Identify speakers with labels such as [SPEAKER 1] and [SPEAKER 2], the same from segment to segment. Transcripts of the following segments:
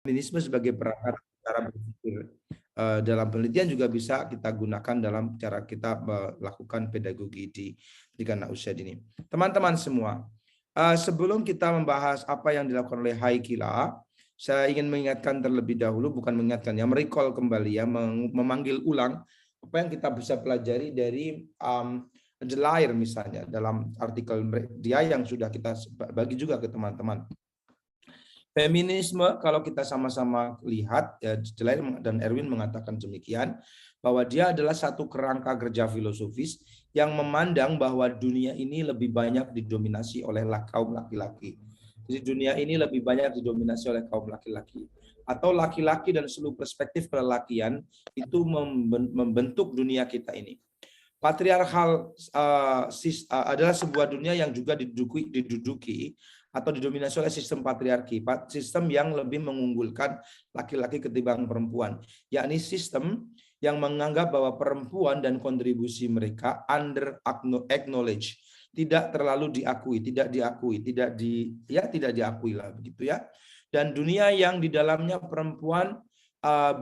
[SPEAKER 1] feminisme sebagai perangkat cara berpikir dalam penelitian juga bisa kita gunakan dalam cara kita melakukan pedagogi di pendidikan anak usia dini. Teman-teman semua, sebelum kita membahas apa yang dilakukan oleh Haikila, saya ingin mengingatkan terlebih dahulu, bukan mengingatkan, ya, merecall kembali, ya, memanggil ulang apa yang kita bisa pelajari dari The Liar misalnya, dalam artikel dia yang sudah kita bagi juga ke teman-teman. Feminisme, kalau kita sama-sama lihat, ya, Delair dan Erwin mengatakan demikian, bahwa dia adalah satu kerangka kerja filosofis yang memandang bahwa dunia ini lebih banyak didominasi oleh kaum laki-laki. Jadi dunia ini lebih banyak didominasi oleh kaum laki-laki. Atau laki-laki dan seluruh perspektif kelelakian itu membentuk dunia kita ini. Patriarkal adalah sebuah dunia yang juga diduduki atau didominasi oleh sistem patriarki, sistem yang lebih mengunggulkan laki-laki ketimbang perempuan, yakni sistem yang menganggap bahwa perempuan dan kontribusi mereka under acknowledge, tidak terlalu diakui, tidak diakui lah begitu, ya. Dan dunia yang di dalamnya perempuan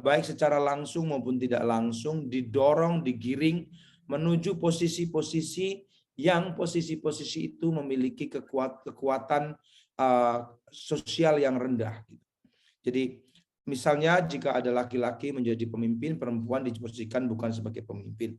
[SPEAKER 1] baik secara langsung maupun tidak langsung didorong, digiring menuju posisi-posisi yang posisi-posisi itu memiliki kekuatan sosial yang rendah. Jadi misalnya jika ada laki-laki menjadi pemimpin, perempuan diposisikan bukan sebagai pemimpin,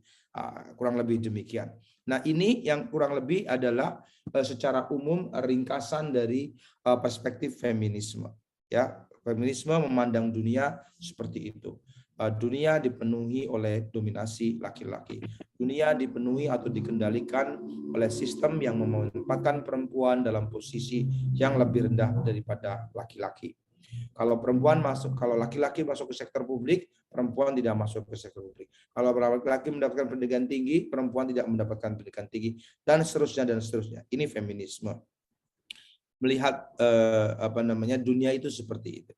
[SPEAKER 1] kurang lebih demikian. Nah, ini yang kurang lebih adalah secara umum ringkasan dari perspektif feminisme. Ya, feminisme memandang dunia seperti itu. Dunia dipenuhi oleh dominasi laki-laki. Dunia dipenuhi atau dikendalikan oleh sistem yang menempatkan perempuan dalam posisi yang lebih rendah daripada laki-laki. Kalau laki-laki masuk ke sektor publik, perempuan tidak masuk ke sektor publik. Kalau laki-laki mendapatkan pendidikan tinggi, perempuan tidak mendapatkan pendidikan tinggi, dan seterusnya dan seterusnya. Ini feminisme. Melihat dunia itu seperti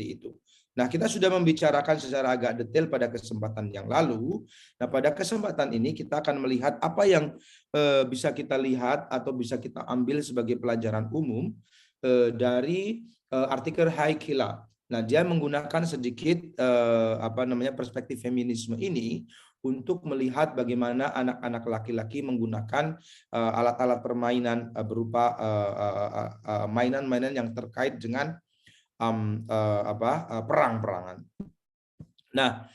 [SPEAKER 1] itu. Nah, kita sudah membicarakan secara agak detail pada kesempatan yang lalu. Nah, pada kesempatan ini kita akan melihat apa yang bisa kita lihat atau bisa kita ambil sebagai pelajaran umum dari artikel Haikila. Nah, dia menggunakan sedikit perspektif feminisme ini untuk melihat bagaimana anak-anak laki-laki menggunakan alat-alat permainan berupa mainan-mainan yang terkait dengan perang-perangan. Nah,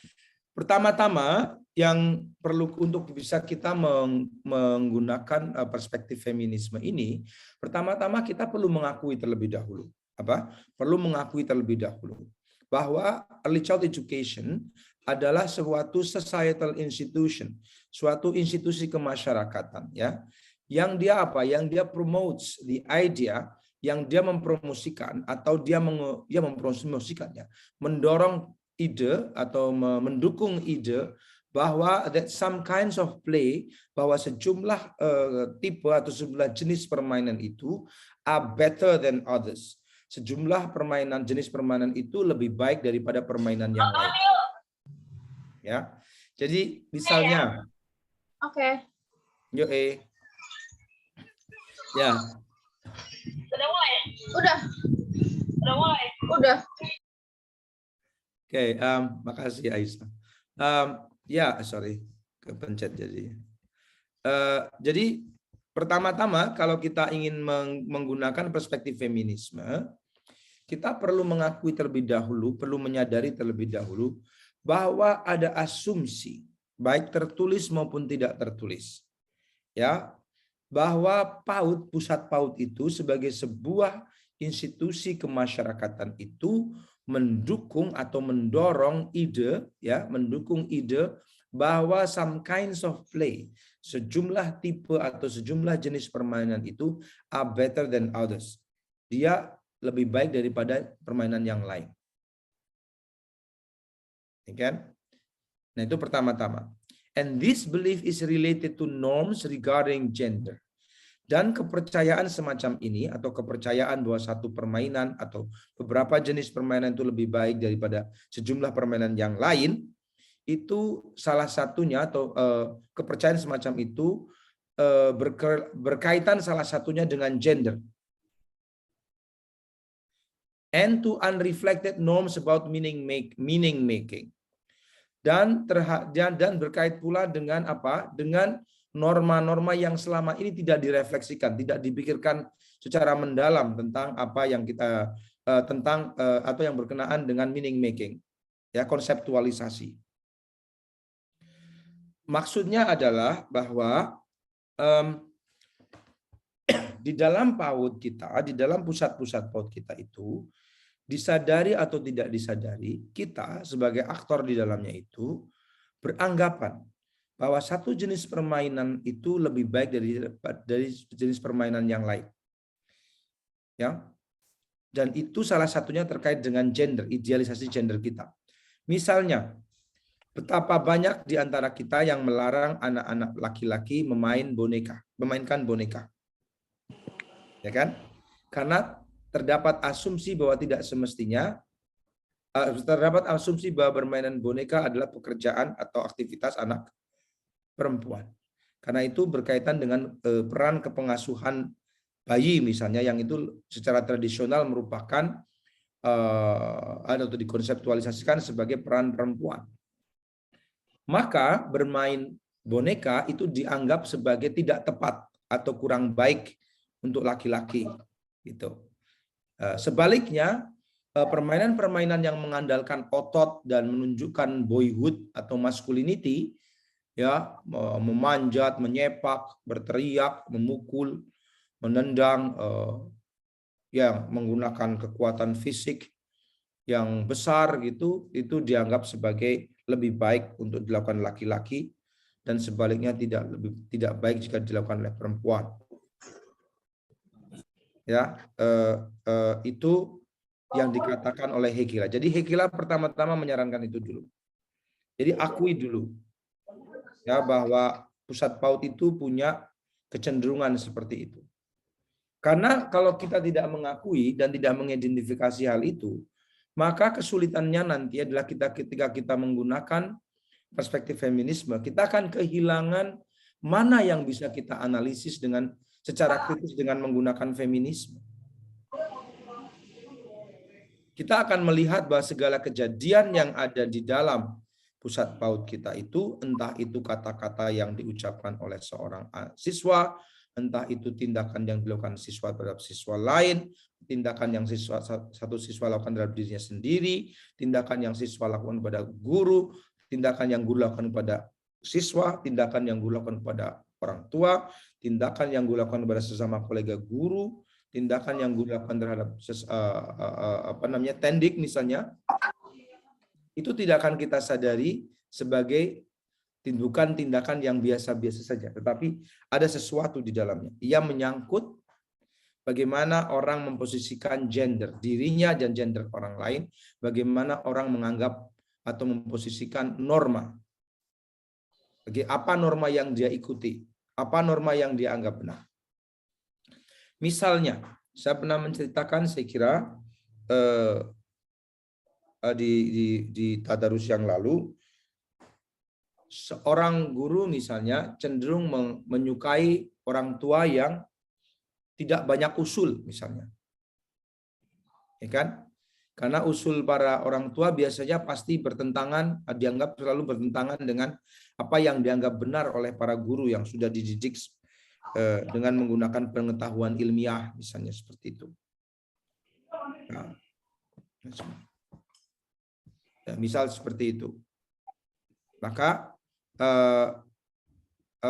[SPEAKER 1] pertama-tama yang perlu untuk bisa kita menggunakan perspektif feminisme ini, pertama-tama kita perlu mengakui terlebih dahulu. Perlu mengakui terlebih dahulu bahwa early child education adalah suatu societal institution, suatu institusi kemasyarakatan, ya, yang dia promotes the idea, yang dia mempromosikan atau dia mempromosikannya, mendorong ide atau mendukung ide bahwa that some kinds of play, bahwa sejumlah tipe atau sejumlah jenis permainan itu are better than others. Sejumlah jenis permainan itu lebih baik daripada permainan yang lain. Ya, jadi misalnya,
[SPEAKER 2] Oke.
[SPEAKER 1] Ya.
[SPEAKER 2] Sudah mulai? Udah.
[SPEAKER 1] Oke, makasih Aisyah. Kepencet jadi. Jadi pertama-tama kalau kita ingin menggunakan perspektif feminisme, kita perlu mengakui terlebih dahulu, perlu menyadari terlebih dahulu bahwa ada asumsi, baik tertulis maupun tidak tertulis, ya, bahwa pusat PAUD itu sebagai sebuah institusi kemasyarakatan itu mendukung atau mendorong ide, ya, mendukung ide bahwa some kinds of play, sejumlah tipe atau sejumlah jenis permainan itu are better than others. Dia lebih baik daripada permainan yang lain. Kan? Nah, itu pertama-tama. And this belief is related to norms regarding gender. Dan kepercayaan semacam ini atau kepercayaan bahwa satu permainan atau beberapa jenis permainan itu lebih baik daripada sejumlah permainan yang lain, itu salah satunya atau kepercayaan semacam itu berkaitan salah satunya dengan gender. and to unreflected norms about meaning making. Dan berkait pula dengan apa? Dengan norma-norma yang selama ini tidak direfleksikan, tidak dipikirkan secara mendalam tentang apa yang kita atau yang berkenaan dengan meaning making, ya, konseptualisasi. Maksudnya adalah bahwa di dalam PAUD kita, di dalam pusat-pusat PAUD kita itu, disadari atau tidak disadari, kita sebagai aktor di dalamnya itu beranggapan bahwa satu jenis permainan itu lebih baik dari jenis permainan yang lain. Ya. Dan itu salah satunya terkait dengan gender, idealisasi gender kita. Misalnya, betapa banyak di antara kita yang melarang anak-anak laki-laki memainkan boneka. Ya kan? Karena terdapat asumsi bahwa tidak semestinya terdapat asumsi bahwa bermainan boneka adalah pekerjaan atau aktivitas anak perempuan. Karena itu berkaitan dengan peran kepengasuhan bayi misalnya, yang itu secara tradisional merupakan atau dikonseptualisasikan sebagai peran perempuan. Maka bermain boneka itu dianggap sebagai tidak tepat atau kurang baik untuk laki-laki, gitu. Sebaliknya, permainan-permainan yang mengandalkan otot dan menunjukkan boyhood atau masculinity, ya, memanjat, menyepak, berteriak, memukul, menendang, yang menggunakan kekuatan fisik yang besar gitu, itu dianggap sebagai lebih baik untuk dilakukan laki-laki, dan sebaliknya tidak baik jika dilakukan oleh perempuan. Ya, itu yang dikatakan oleh Hegela. Jadi Hegela pertama-tama menyarankan itu dulu. Jadi akui dulu, ya, bahwa pusat PAUD itu punya kecenderungan seperti itu. Karena kalau kita tidak mengakui dan tidak mengidentifikasi hal itu, maka kesulitannya nanti adalah ketika kita menggunakan perspektif feminisme, kita akan kehilangan mana yang bisa kita analisis dengan secara kritis dengan menggunakan feminisme. Kita akan melihat bahwa segala kejadian yang ada di dalam pusat PAUD kita itu, entah itu kata-kata yang diucapkan oleh seorang siswa, entah itu tindakan yang dilakukan siswa terhadap siswa lain, tindakan yang satu siswa lakukan terhadap dirinya sendiri, tindakan yang siswa lakukan kepada guru, tindakan yang guru lakukan kepada siswa, tindakan yang guru lakukan kepada orang tua, tindakan yang guru lakukan kepada sesama kolega guru, tindakan yang guru lakukan terhadap tendik misalnya, itu tidak akan kita sadari sebagai bukan tindakan yang biasa-biasa saja, tetapi ada sesuatu di dalamnya. Ia menyangkut bagaimana orang memposisikan gender dirinya dan gender orang lain, bagaimana orang menganggap atau memposisikan norma. Apa norma yang dia ikuti, apa norma yang dia anggap benar. Misalnya, saya pernah menceritakan, saya kira di tadarus yang lalu, seorang guru misalnya cenderung menyukai orang tua yang tidak banyak usul misalnya, ya kan? Karena usul para orang tua biasanya pasti dianggap selalu bertentangan dengan apa yang dianggap benar oleh para guru yang sudah dididik dengan menggunakan pengetahuan ilmiah, misalnya seperti itu. Nah, misal seperti itu. Maka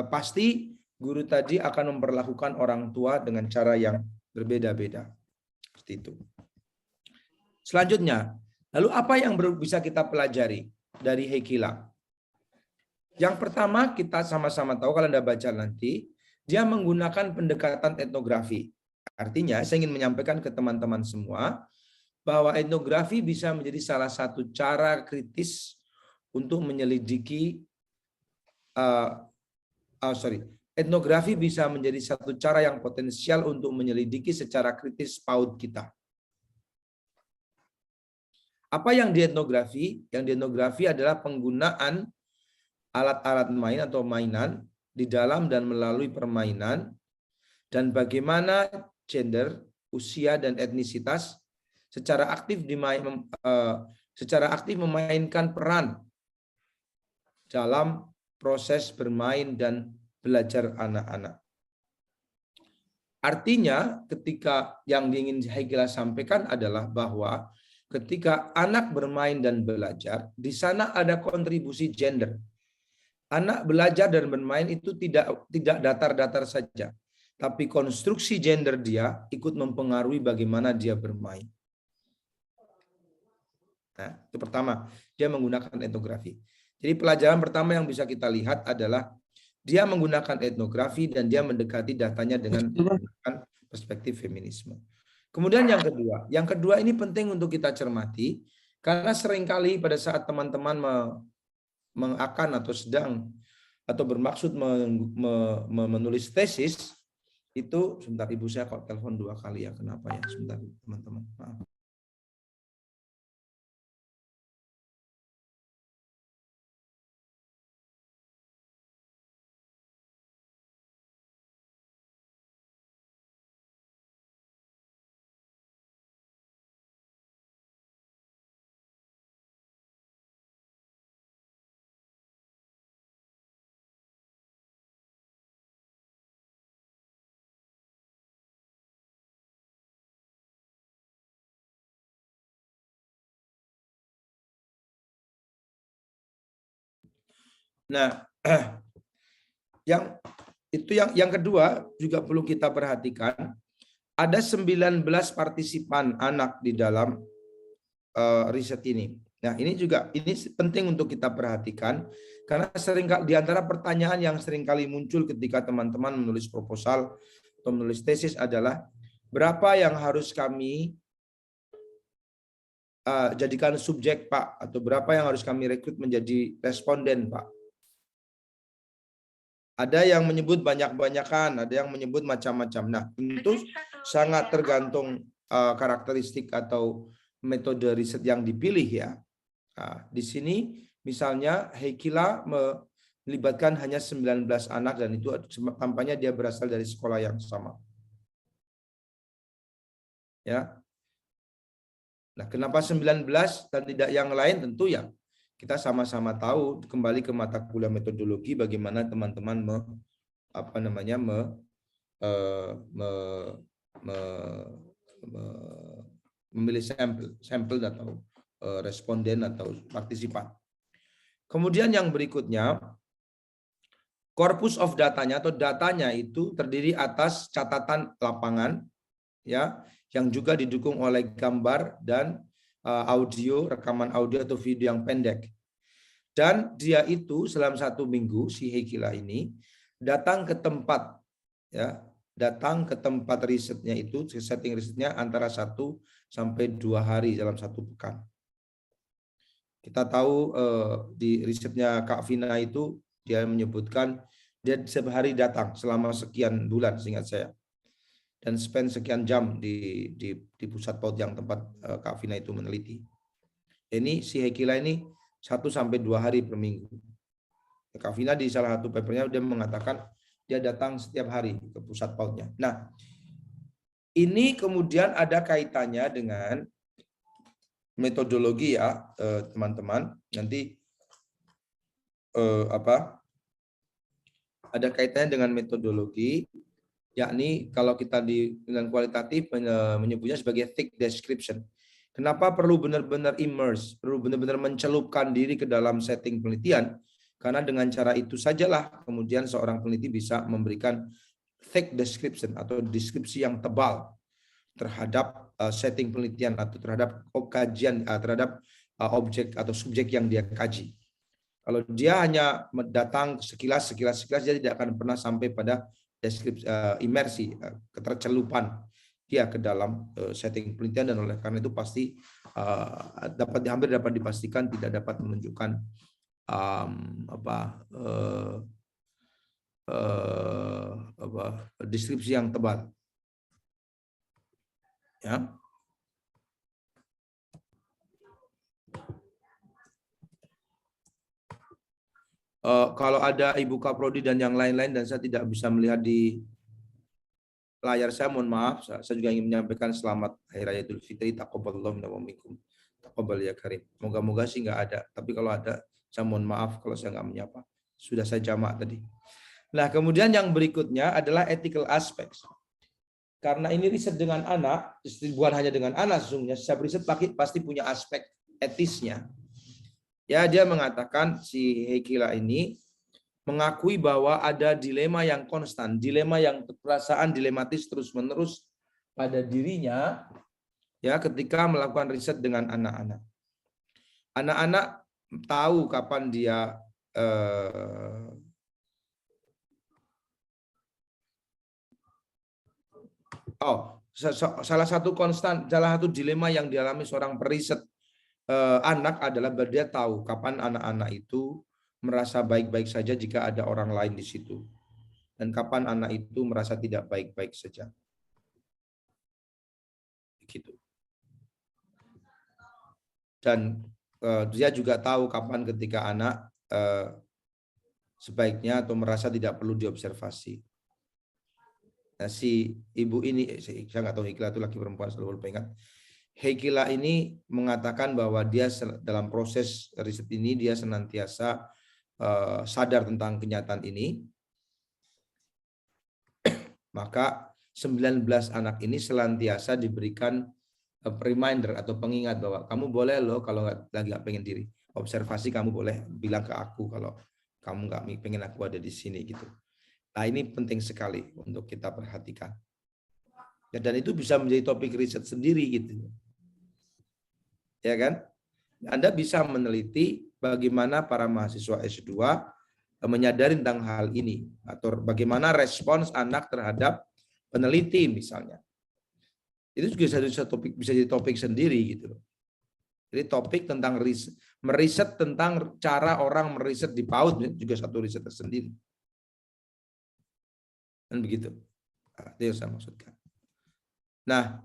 [SPEAKER 1] pasti guru tadi akan memperlakukan orang tua dengan cara yang berbeda-beda. Seperti itu. Selanjutnya, lalu apa yang bisa kita pelajari dari Hegela? Yang pertama, kita sama-sama tahu, kalau Anda baca nanti, dia menggunakan pendekatan etnografi. Artinya, saya ingin menyampaikan ke teman-teman semua bahwa etnografi bisa menjadi salah satu cara kritis untuk menyelidiki etnografi bisa menjadi satu cara yang potensial untuk menyelidiki secara kritis PAUD kita. Apa yang dietnografi? Yang dietnografi adalah penggunaan alat-alat main atau mainan di dalam dan melalui permainan, dan bagaimana gender, usia, dan etnisitas secara aktif memainkan peran dalam proses bermain dan belajar anak-anak. Artinya ketika yang ingin Heikila sampaikan adalah bahwa ketika anak bermain dan belajar, di sana ada kontribusi gender. Anak belajar dan bermain itu tidak datar-datar saja, tapi konstruksi gender dia ikut mempengaruhi bagaimana dia bermain. Nah, itu pertama, dia menggunakan etnografi. Jadi pelajaran pertama yang bisa kita lihat adalah dia menggunakan etnografi dan dia mendekati datanya dengan menggunakan perspektif feminisme. Kemudian yang kedua ini penting untuk kita cermati karena seringkali pada saat teman-teman mengakan atau bermaksud menulis tesis itu, sebentar ibu saya kok telepon 2 kali ya, kenapa ya, sebentar teman-teman, maaf. Nah, yang kedua juga perlu kita perhatikan, ada 19 partisipan anak di dalam riset ini. Nah, ini penting untuk kita perhatikan karena di antara pertanyaan yang seringkali muncul ketika teman-teman menulis proposal atau menulis tesis adalah berapa yang harus kami jadikan subjek, Pak, atau berapa yang harus kami rekrut menjadi responden, Pak. Ada yang menyebut banyak-banyakan, ada yang menyebut macam-macam. Nah, itu sangat tergantung karakteristik atau metode riset yang dipilih ya. Nah, di sini misalnya Heikila melibatkan hanya 19 anak dan itu tampaknya dia berasal dari sekolah yang sama. Ya. Nah, kenapa 19 dan tidak yang lain? Tentu ya kita sama-sama tahu kembali ke mata kuliah metodologi bagaimana teman-teman memilih sampel atau responden atau partisipan. Kemudian yang berikutnya, corpus of datanya atau datanya itu terdiri atas catatan lapangan ya yang juga didukung oleh gambar dan audio, rekaman audio atau video yang pendek. Dan dia itu selama 1 minggu si Heikila ini datang ke tempat risetnya itu, setting risetnya antara 1 sampai 2 hari dalam 1 pekan. Kita tahu di risetnya Kak Vina itu dia menyebutkan dia setiap hari datang selama sekian bulan seingat saya. Dan spend sekian jam di pusat PAUD yang tempat Kak Vina itu meneliti. Ini si Heikila ini 1 sampai 2 hari per minggu. Kak Vina di salah satu papernya dia mengatakan dia datang setiap hari ke pusat PAUD-nya. Nah, ini kemudian ada kaitannya dengan metodologi ya, teman-teman. Nanti ada kaitannya dengan metodologi. Yakni kalau kita dengan kualitatif menyebutnya sebagai thick description. Kenapa perlu benar-benar immerse, perlu benar-benar mencelupkan diri ke dalam setting penelitian? Karena dengan cara itu sajalah kemudian seorang peneliti bisa memberikan thick description atau deskripsi yang tebal terhadap setting penelitian atau terhadap kajian, terhadap objek atau subjek yang dia kaji. Kalau dia hanya datang sekilas, dia tidak akan pernah sampai pada deskripsi imersi, ketercelupan dia ke dalam setting penelitian dan oleh karena itu pasti hampir dapat dipastikan tidak dapat menunjukkan deskripsi yang tebal. Ya. Kalau ada Ibu Kaprodi dan yang lain-lain dan saya tidak bisa melihat di layar saya, mohon maaf, saya juga ingin menyampaikan selamat Hari Raya Idul Fitri, taqabbalallahu minna wa minkum. Taqabbal ya karim. Moga-moga sih nggak ada, tapi kalau ada, saya mohon maaf kalau saya nggak menyapa. Sudah saya jamak tadi. Nah, kemudian yang berikutnya adalah ethical aspects. Karena ini riset dengan anak, bukan hanya dengan anak sesungguhnya, setiap riset pasti punya aspek etisnya. Ya, dia mengatakan si Heikila ini mengakui bahwa ada dilema yang konstan, dilema yang perasaan dilematis terus-menerus pada dirinya ya ketika melakukan riset dengan anak-anak. Anak-anak tahu kapan dia salah satu dilema yang dialami seorang periset anak adalah dia tahu kapan anak-anak itu merasa baik-baik saja jika ada orang lain di situ, dan kapan anak itu merasa tidak baik-baik saja. Begitu. Dan dia juga tahu kapan ketika anak sebaiknya atau merasa tidak perlu diobservasi. Nah, si ibu ini, saya nggak tahu Heikila itu laki perempuan, selalu ingat. Heikila ini mengatakan bahwa dia dalam proses riset ini dia senantiasa sadar tentang kenyataan ini. Maka 19 anak ini senantiasa diberikan reminder atau pengingat bahwa kamu boleh loh kalau lagi nggak pengen diri observasi, kamu boleh bilang ke aku kalau kamu nggak pengen aku ada di sini gitu. Nah, ini penting sekali untuk kita perhatikan. Ya, dan itu bisa menjadi topik riset sendiri gitu. Ya kan? Anda bisa meneliti bagaimana para mahasiswa S2 menyadari tentang hal ini atau bagaimana respons anak terhadap peneliti misalnya. Itu juga bisa jadi topik sendiri gitu. Jadi topik tentang meriset tentang cara orang meriset di PAUD juga satu riset tersendiri. Dan begitu. Itu yang saya maksudkan. Nah,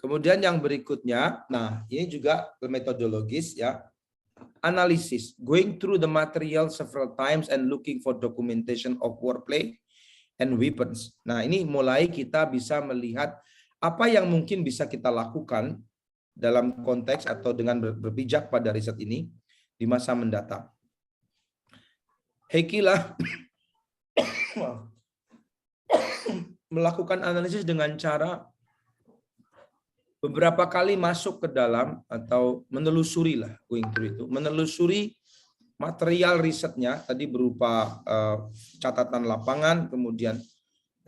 [SPEAKER 1] kemudian yang berikutnya, nah ini juga metodologis ya. Analisis, going through the material several times and looking for documentation of wordplay and weapons. Nah, ini mulai kita bisa melihat apa yang mungkin bisa kita lakukan dalam konteks atau dengan berpijak pada riset ini di masa mendatang. Heikila melakukan analisis dengan cara beberapa kali masuk ke dalam atau menelusuri lah, going through itu, menelusuri material risetnya tadi berupa catatan lapangan, kemudian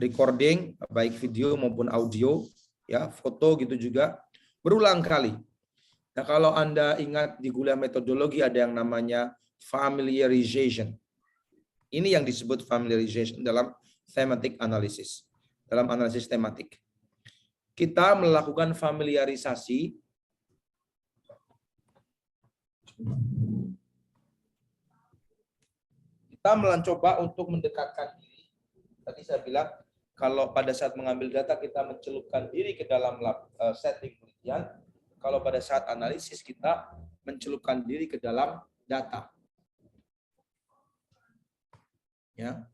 [SPEAKER 1] recording baik video maupun audio, ya foto gitu juga berulang kali. Nah, kalau Anda ingat di kuliah metodologi ada yang namanya familiarization. Ini yang disebut familiarization dalam thematic analysis, dalam analisis tematik. Kita melakukan familiarisasi kita mencoba untuk mendekatkan diri. Tadi saya bilang kalau pada saat mengambil data kita mencelupkan diri ke dalam setting penelitian, kalau pada saat analisis kita mencelupkan diri ke dalam data. Ya.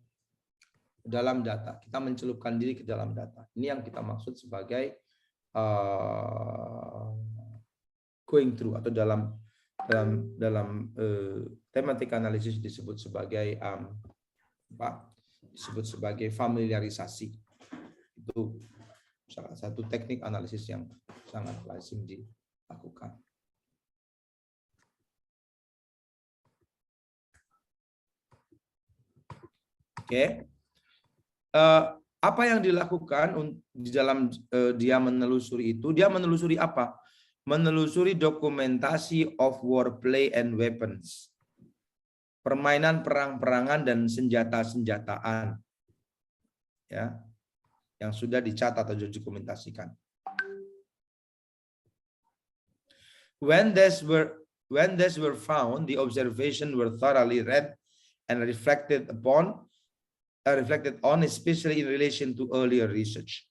[SPEAKER 1] Dalam data, kita mencelupkan diri ke dalam data. Ini yang kita maksud sebagai going through atau dalam thematic analysis disebut sebagai disebut sebagai familiarisasi. Itu salah satu teknik analisis yang sangat lazim dilakukan. Oke. Apa yang dilakukan di dalam dia menelusuri itu? Dia menelusuri apa? Menelusuri dokumentasi of wordplay and weapons. Permainan perang-perangan dan senjata-senjataan. Ya. Yang sudah dicatat atau didokumentasikan. When these were found, the observation were thoroughly read and reflected on, especially in relation to earlier research.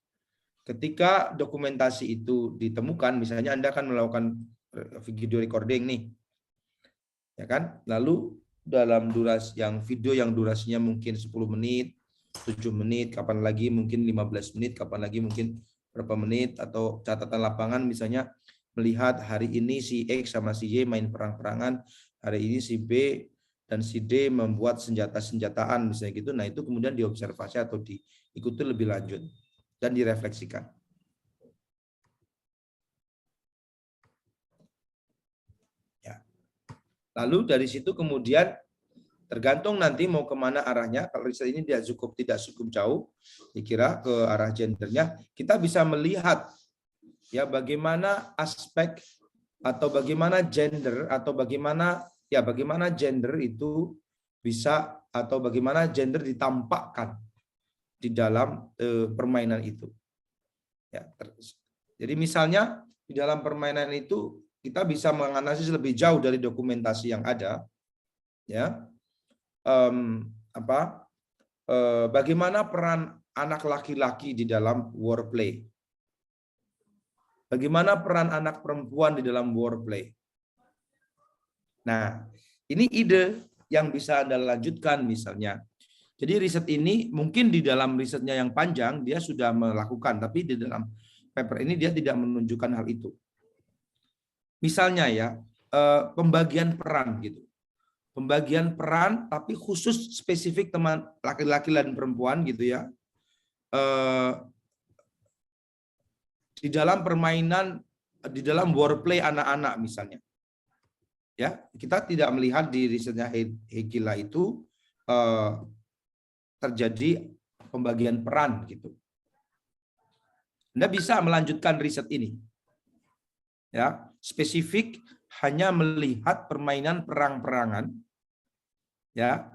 [SPEAKER 1] Ketika dokumentasi itu ditemukan, misalnya Anda akan melakukan video recording nih, ya kan? Lalu dalam durasi yang video yang durasinya mungkin 10 menit 7 menit, kapan lagi mungkin 15 menit, kapan lagi mungkin berapa menit, atau catatan lapangan misalnya melihat hari ini si X sama si Y main perang-perangan, hari ini si B dan si D membuat senjata-senjataan misalnya gitu. Nah, itu kemudian diobservasi atau diikuti lebih lanjut dan direfleksikan. Ya. Lalu dari situ kemudian tergantung nanti mau kemana arahnya. Kalau riset ini tidak cukup jauh, dikira ke arah gendernya, kita bisa melihat ya bagaimana aspek atau bagaimana gender atau bagaimana gender itu bisa atau bagaimana gender ditampakkan di dalam permainan itu. Ya, jadi misalnya di dalam permainan itu kita bisa menganalisis lebih jauh dari dokumentasi yang ada, ya. Bagaimana peran anak laki-laki di dalam warplay? Bagaimana peran anak perempuan di dalam warplay? Nah, ini ide yang bisa Anda lanjutkan misalnya. Jadi riset ini mungkin di dalam risetnya yang panjang dia sudah melakukan, tapi di dalam paper ini dia tidak menunjukkan hal itu. Misalnya ya, pembagian peran gitu. Pembagian peran tapi khusus spesifik teman laki-laki dan perempuan gitu ya, di dalam permainan, di dalam warplay anak-anak misalnya ya, kita tidak melihat di risetnya Hegila itu terjadi pembagian peran gitu. Anda bisa melanjutkan riset ini ya, spesifik hanya melihat permainan perang-perangan ya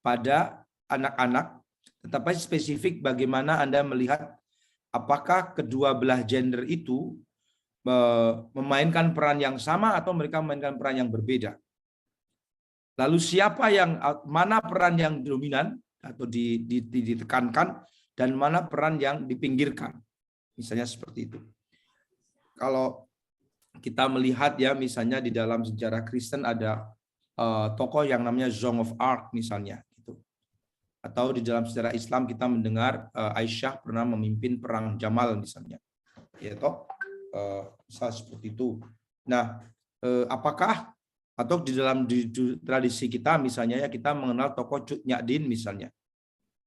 [SPEAKER 1] pada anak-anak, tetapi spesifik bagaimana Anda melihat apakah kedua belah gender itu memainkan peran yang sama atau mereka memainkan peran yang berbeda. Lalu mana peran yang dominan atau ditekankan dan mana peran yang dipinggirkan. Misalnya seperti itu. Kalau kita melihat ya misalnya di dalam sejarah Kristen ada tokoh yang namanya Joan of Arc misalnya gitu. Atau di dalam sejarah Islam kita mendengar Aisyah pernah memimpin perang Jamal misalnya. Ya toh, misal seperti itu. Nah, apakah atau di dalam tradisi kita misalnya ya kita mengenal tokoh Cut Nyak Dien misalnya.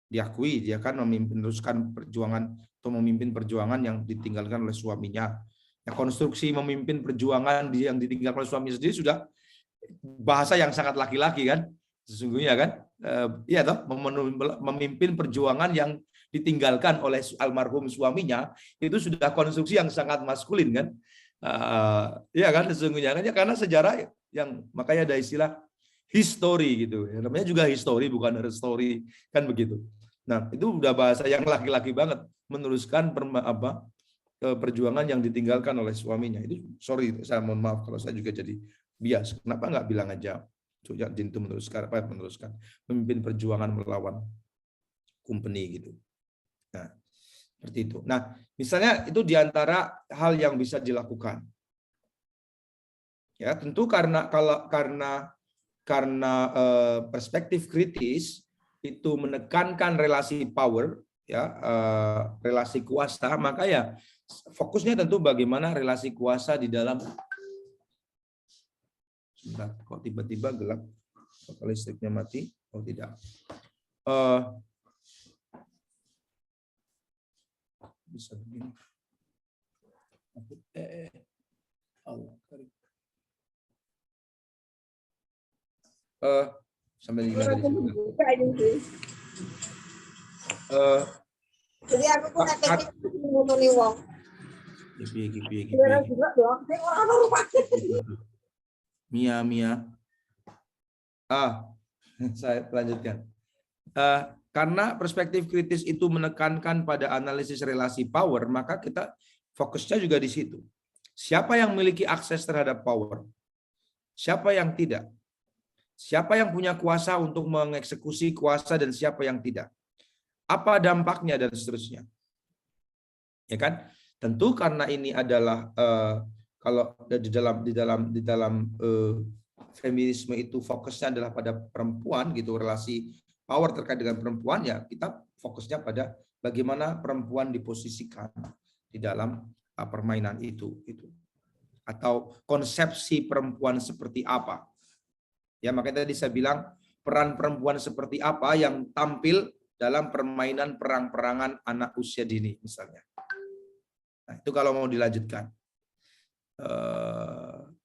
[SPEAKER 1] Diakui dia kan meneruskan perjuangan atau memimpin perjuangan yang ditinggalkan oleh suaminya. Ya, konstruksi memimpin perjuangan yang ditinggalkan oleh suami sendiri sudah bahasa yang sangat laki-laki kan, sesungguhnya kan, iya toh, memimpin perjuangan yang ditinggalkan oleh almarhum suaminya itu sudah konstruksi yang sangat maskulin kan, iya kan sesungguhnya kan, ya karena sejarah yang makanya ada istilah history gitu, namanya juga history bukan story kan begitu. Nah itu udah bahasa yang laki-laki banget meneruskan perjuangan yang ditinggalkan oleh suaminya. Itu sorry saya mohon maaf kalau saya juga jadi bias. Kenapa nggak bilang aja Cut Nyak Dien itu meneruskan memimpin perjuangan melawan company gitu. Nah, seperti itu. Nah, misalnya itu diantara hal yang bisa dilakukan. Ya, tentu karena perspektif kritis itu menekankan relasi power, ya, relasi kuasa, maka ya fokusnya tentu bagaimana relasi kuasa di dalam. Sebentar, kok tiba-tiba gelap? Apakah listriknya mati? Oh tidak. Bisa begini. Allah. Sampai di mana tadi?
[SPEAKER 3] Jadi aku pun akhirnya ngomongin wong.
[SPEAKER 1] Mia. Saya lanjutkan. Karena perspektif kritis itu menekankan pada analisis relasi power, maka kita fokusnya juga di situ. Siapa yang memiliki akses terhadap power? Siapa yang tidak? Siapa yang punya kuasa untuk mengeksekusi kuasa dan siapa yang tidak? Apa dampaknya dan seterusnya? Ya kan? Tentu karena ini adalah kalau di dalam feminisme itu fokusnya adalah pada perempuan gitu, relasi power terkait dengan perempuan, ya kita fokusnya pada bagaimana perempuan diposisikan di dalam permainan itu. Atau konsepsi perempuan seperti apa. Ya, makanya tadi saya bilang peran perempuan seperti apa yang tampil dalam permainan perang-perangan anak usia dini misalnya. Nah, itu kalau mau dilanjutkan.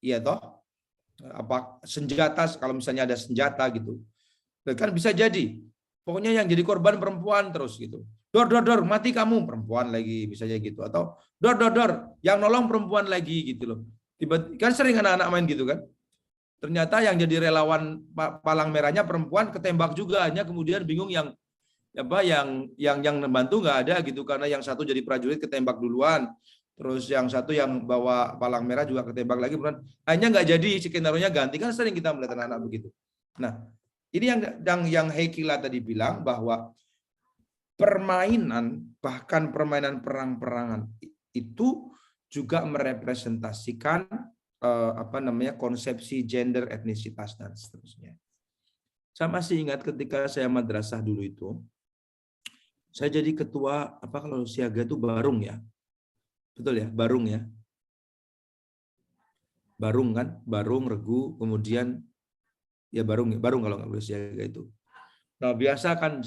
[SPEAKER 1] Iya toh? Apa senjata, kalau misalnya ada senjata gitu. Kan bisa jadi. Pokoknya yang jadi korban perempuan terus gitu. Dor, mati kamu, perempuan lagi, bisa jadi gitu. Atau dor, yang nolong perempuan lagi gitu loh. Tiba-tiba kan sering anak-anak main gitu kan. Ternyata yang jadi relawan palang merahnya perempuan, ketembak juga, hanya kemudian bingung yang membantu nggak ada gitu, karena yang satu jadi prajurit ketembak duluan, terus yang satu yang bawa palang merah juga ketembak lagi, hanya nggak jadi, skenario-nya ganti, kan sering kita melihat anak-anak begitu. Nah, ini yang Heikila tadi bilang bahwa permainan, bahkan permainan perang-perangan itu juga merepresentasikan konsepsi gender, etnisitas dan seterusnya. Saya masih ingat ketika saya madrasah dulu itu, saya jadi ketua kalau siaga itu barung ya, betul ya, barung ya, barung kan, barung, regu, kemudian ya barung kalau nggak boleh siaga itu. Nah biasa kan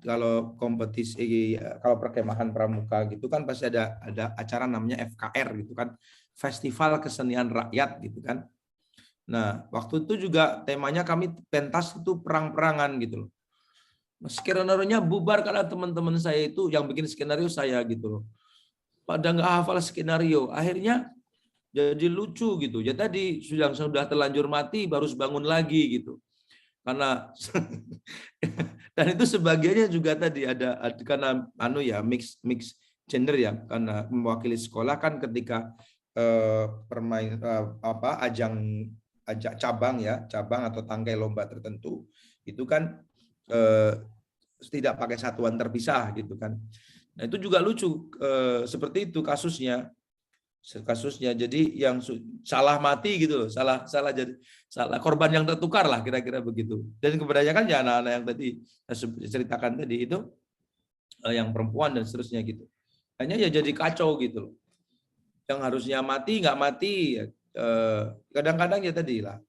[SPEAKER 1] kalau kompetisi, kalau perkemahan pramuka gitu kan pasti ada acara namanya FKR gitu kan, Festival Kesenian Rakyat gitu kan. Nah waktu itu juga temanya kami pentas itu perang-perangan gitu loh. Skenario-nya bubar karena teman-teman saya itu yang bikin skenario saya gitu loh. Pada nggak hafal skenario, akhirnya jadi lucu gitu. Ya tadi sudah terlanjur mati baru bangun lagi gitu. Karena dan itu sebagiannya juga tadi ada karena mix gender ya, karena mewakili sekolah kan ketika ajang cabang atau tangkai lomba tertentu itu kan tidak pakai satuan terpisah gitu kan. Nah itu juga lucu, seperti itu kasusnya. Jadi yang salah mati gitu loh, salah korban yang tertukar lah kira-kira begitu. Dan kebanyakan ya anak-anak yang tadi saya ceritakan tadi itu yang perempuan dan seterusnya gitu. Hanya ya jadi kacau gitu loh. Yang harusnya mati nggak mati. Kadang-kadang ya tadi lah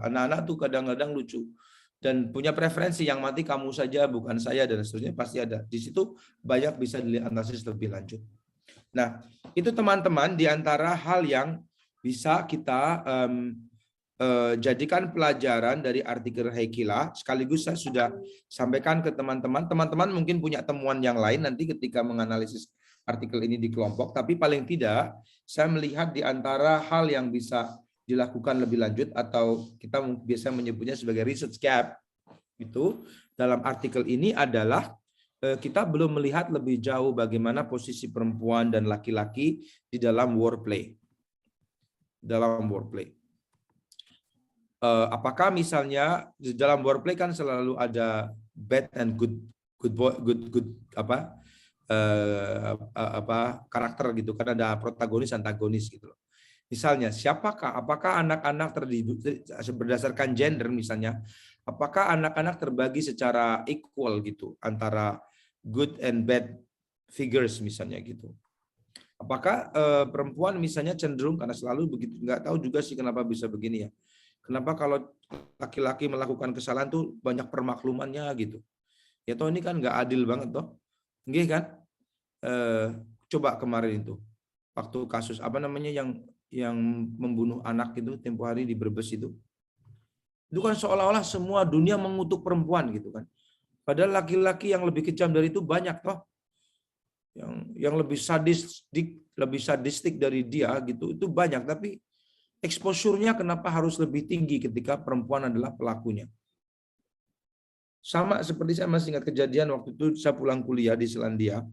[SPEAKER 1] anak-anak tuh kadang-kadang lucu dan punya preferensi, yang mati kamu saja bukan saya dan seterusnya, pasti ada. Di situ banyak bisa dianalisis lebih lanjut. Nah, itu teman-teman di antara hal yang bisa kita jadikan pelajaran dari artikel Heikila. Sekaligus saya sudah sampaikan ke teman-teman. Teman-teman mungkin punya temuan yang lain nanti ketika menganalisis artikel ini di kelompok. Tapi paling tidak, saya melihat di antara hal yang bisa dilakukan lebih lanjut atau kita biasa menyebutnya sebagai research gap itu dalam artikel ini adalah kita belum melihat lebih jauh bagaimana posisi perempuan dan laki-laki di dalam warplay. Apakah misalnya di dalam warplay kan selalu ada bad and good karakter gitu kan, ada protagonis antagonis gitu loh. Misalnya apakah anak-anak terdiri berdasarkan gender misalnya, apakah anak-anak terbagi secara equal gitu antara good and bad figures misalnya gitu. Apakah perempuan misalnya cenderung, karena selalu begitu, nggak tahu juga sih kenapa bisa begini ya. Kenapa kalau laki-laki melakukan kesalahan tuh banyak permaklumannya gitu. Ya toh ini kan nggak adil banget toh. Nggih kan? Coba kemarin itu waktu kasus yang membunuh anak itu tempo hari di Brebes itu kan seolah-olah semua dunia mengutuk perempuan gitu kan. Padahal laki-laki yang lebih kejam dari itu banyak toh. Yang lebih sadistik dari dia gitu itu banyak, tapi exposure-nya kenapa harus lebih tinggi ketika perempuan adalah pelakunya. Sama seperti saya masih ingat kejadian waktu itu saya pulang kuliah di Selandia.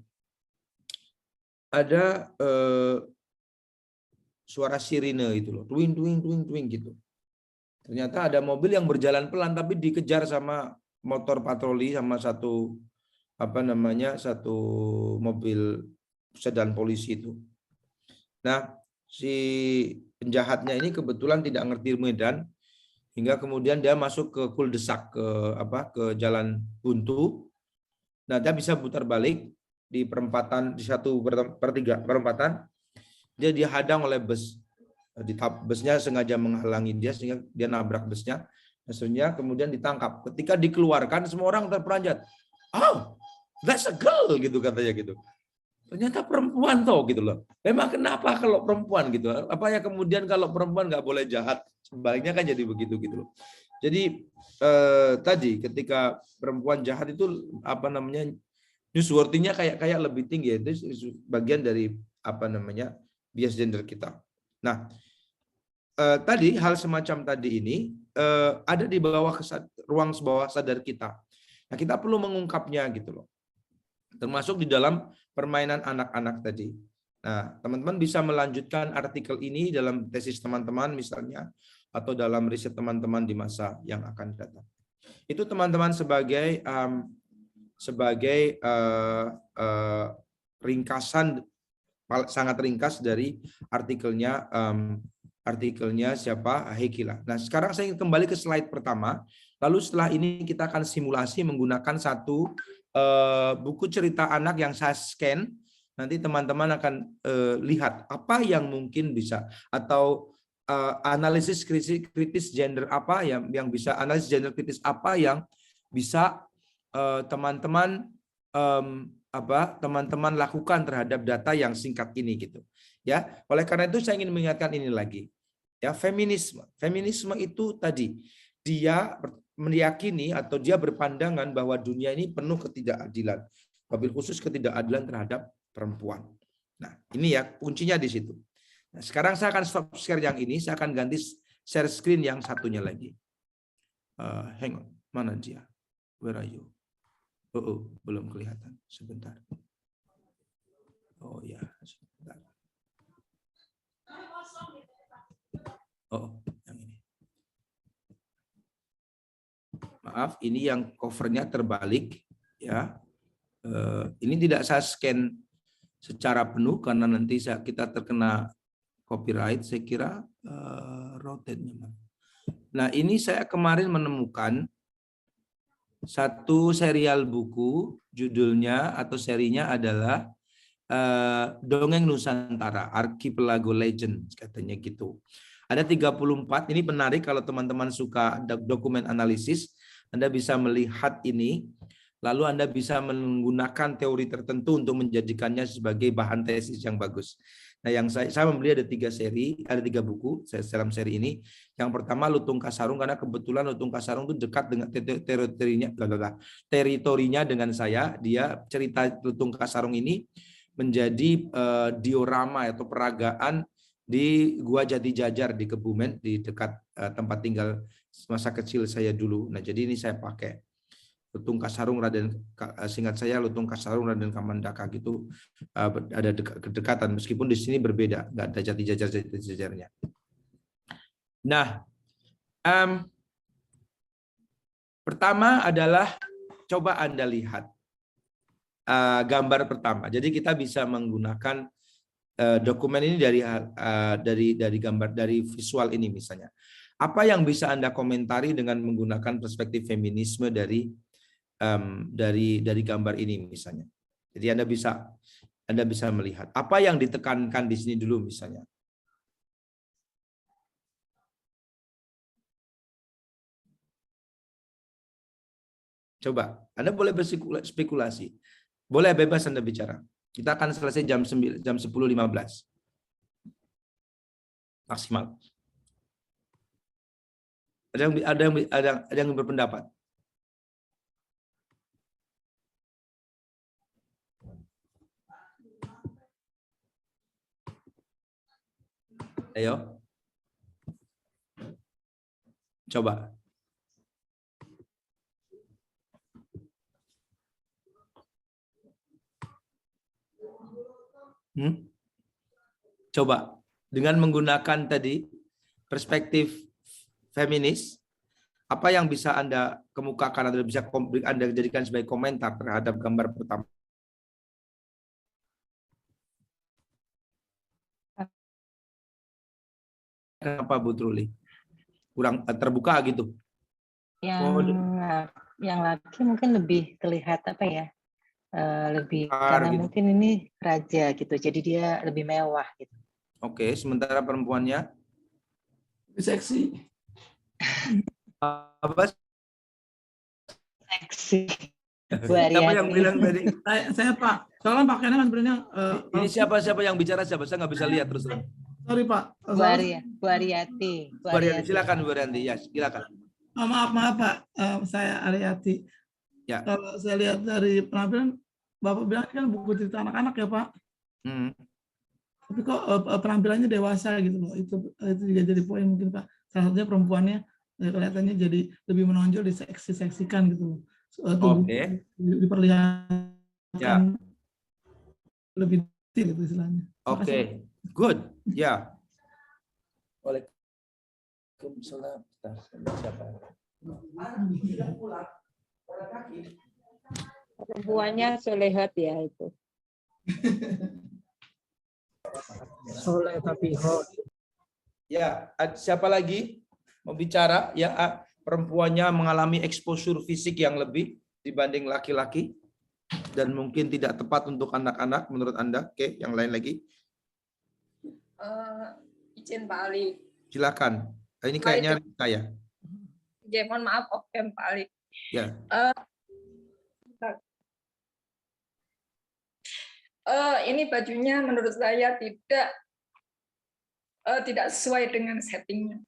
[SPEAKER 1] Ada suara sirine itu loh, twing gitu. Ternyata ada mobil yang berjalan pelan tapi dikejar sama motor patroli sama satu mobil sedan polisi itu. Nah, si penjahatnya ini kebetulan tidak ngerti medan, hingga kemudian dia masuk ke kuldesak, ke jalan buntu. Nah, dia bisa putar balik di perempatan, di 1/3 perempatan, dia dihadang oleh bus. Busnya sengaja menghalangi dia sehingga dia nabrak busnya. Hasilnya kemudian ditangkap. Ketika dikeluarkan, semua orang terperanjat. Oh, that's a girl gitu katanya gitu. Ternyata perempuan toh gitu loh. Memang kenapa kalau perempuan gitu? Apa ya kemudian kalau perempuan nggak boleh jahat? Sebaliknya kan jadi begitu gitu loh. Jadi tadi ketika perempuan jahat itu apa namanya? Newsworthy-nya kayak lebih tinggi, itu bagian dari apa namanya? Bias gender kita. Nah, tadi hal semacam tadi ini ada di bawah ruang bawah sadar kita. Nah, kita perlu mengungkapnya gitu loh. Termasuk di dalam permainan anak-anak tadi. Nah, teman-teman bisa melanjutkan artikel ini dalam tesis teman-teman misalnya, atau dalam riset teman-teman di masa yang akan datang. Itu teman-teman sebagai ringkasan sangat ringkas dari artikelnya siapa? Hekila. Nah, sekarang saya ingin kembali ke slide pertama. Lalu setelah ini kita akan simulasi menggunakan satu buku cerita anak yang saya scan. Nanti teman-teman akan lihat apa yang mungkin bisa, atau analisis kritis gender apa yang bisa, analisis gender kritis apa yang bisa teman-teman teman-teman lakukan terhadap data yang singkat ini gitu. Ya, oleh karena itu saya ingin mengingatkan ini lagi. Ya, feminisme itu tadi dia meyakini atau dia berpandangan bahwa dunia ini penuh ketidakadilan, wabil khusus ketidakadilan terhadap perempuan. Nah, ini ya kuncinya di situ. Nah, sekarang saya akan stop share yang ini, saya akan ganti share screen yang satunya lagi. Hang on, mana dia? Where are you? Oh, belum kelihatan. Sebentar. Oh ya, sebentar. Oh, yang ini. Maaf, ini yang covernya terbalik ya. Ini tidak saya scan secara penuh karena nanti kita terkena copyright. Saya kira rotate-nya. Nah, ini saya kemarin menemukan satu serial buku, judulnya atau serinya adalah Dongeng Nusantara, Archipelago Legend, katanya gitu. Ada 34, ini menarik kalau teman-teman suka dokumen analisis, Anda bisa melihat ini, lalu Anda bisa menggunakan teori tertentu untuk menjadikannya sebagai bahan tesis yang bagus. Nah, yang saya membeli ada 3 seri, ada 3 buku dalam seri ini. Yang pertama Lutung Kasarung, karena kebetulan Lutung Kasarung itu dekat dengan teritorinya dengan saya. Dia cerita Lutung Kasarung ini menjadi diorama atau peragaan di Gua Jati Jajar di Kebumen, di dekat tempat tinggal masa kecil saya dulu. Nah, jadi ini saya pakai Lutung Kasarung Raden, singkat saya Lutung Kasarung Raden Kamandaka gitu, ada kedekatan meskipun di sini berbeda, nggak ada Jati Jajarnya. Nah, pertama adalah coba Anda lihat gambar pertama. Jadi kita bisa menggunakan dokumen ini dari gambar, dari visual ini misalnya. Apa yang bisa Anda komentari dengan menggunakan perspektif feminisme dari gambar ini misalnya. Jadi Anda bisa melihat apa yang ditekankan di sini dulu misalnya. Coba, Anda boleh berspekulasi. Boleh bebas Anda bicara. Kita akan selesai jam 10.15. Maksimal. Ada yang berpendapat? Ayo. Coba. Coba dengan menggunakan tadi perspektif feminis, apa yang bisa Anda kemukakan atau bisa Anda jadikan sebagai komentar terhadap gambar pertama? Kenapa Bu Truli? kurang terbuka gitu.
[SPEAKER 4] Yang laki mungkin lebih terlihat apa ya? Lebih karena
[SPEAKER 1] gitu.
[SPEAKER 4] mungkin ini raja gitu. Jadi dia lebih mewah gitu.
[SPEAKER 1] Oke, sementara perempuannya
[SPEAKER 5] Lebih seksi.
[SPEAKER 1] apa?
[SPEAKER 4] Seksi.
[SPEAKER 1] Siapa yang bilang tadi?
[SPEAKER 5] Saya Pak. Soalnya pakaiannya kan sebenarnya.
[SPEAKER 1] Ini siapa yang bicara siapa? Saya nggak bisa lihat terus terang.
[SPEAKER 5] Sorry Pak.
[SPEAKER 4] Bu Ariati.
[SPEAKER 1] Bu Ariati, silakan Bu Ariati. Ya, silakan.
[SPEAKER 5] Maaf Pak. Saya Ariati.
[SPEAKER 1] Ya.
[SPEAKER 5] Kalau saya lihat dari penampilan, Bapak bilang kan buku cerita anak-anak ya Pak. Tapi kok penampilannya dewasa gitu loh. Itu juga jadi poin mungkin Pak. Salah satunya perempuannya kelihatannya jadi lebih menonjol, diseksi-seksikan gitu loh.
[SPEAKER 1] Oke.
[SPEAKER 5] Diperlihatkan lebih detail gitu istilahnya.
[SPEAKER 1] Oke, good. Ya. Waalaikumsalam.
[SPEAKER 3] Perempuannya solehat ya itu.
[SPEAKER 5] Soleh tapi hot.
[SPEAKER 1] Ya, siapa lagi mau bicara? Ya, perempuannya mengalami exposure fisik yang lebih dibanding laki-laki dan mungkin tidak tepat untuk anak-anak menurut Anda. Oke, yang lain lagi.
[SPEAKER 2] Izin Pak Ali.
[SPEAKER 1] Silakan. Ini kayaknya saya.
[SPEAKER 2] Ya, mohon maaf, oke Pak Ali.
[SPEAKER 1] Ya.
[SPEAKER 2] Ini bajunya menurut saya tidak sesuai dengan settingnya.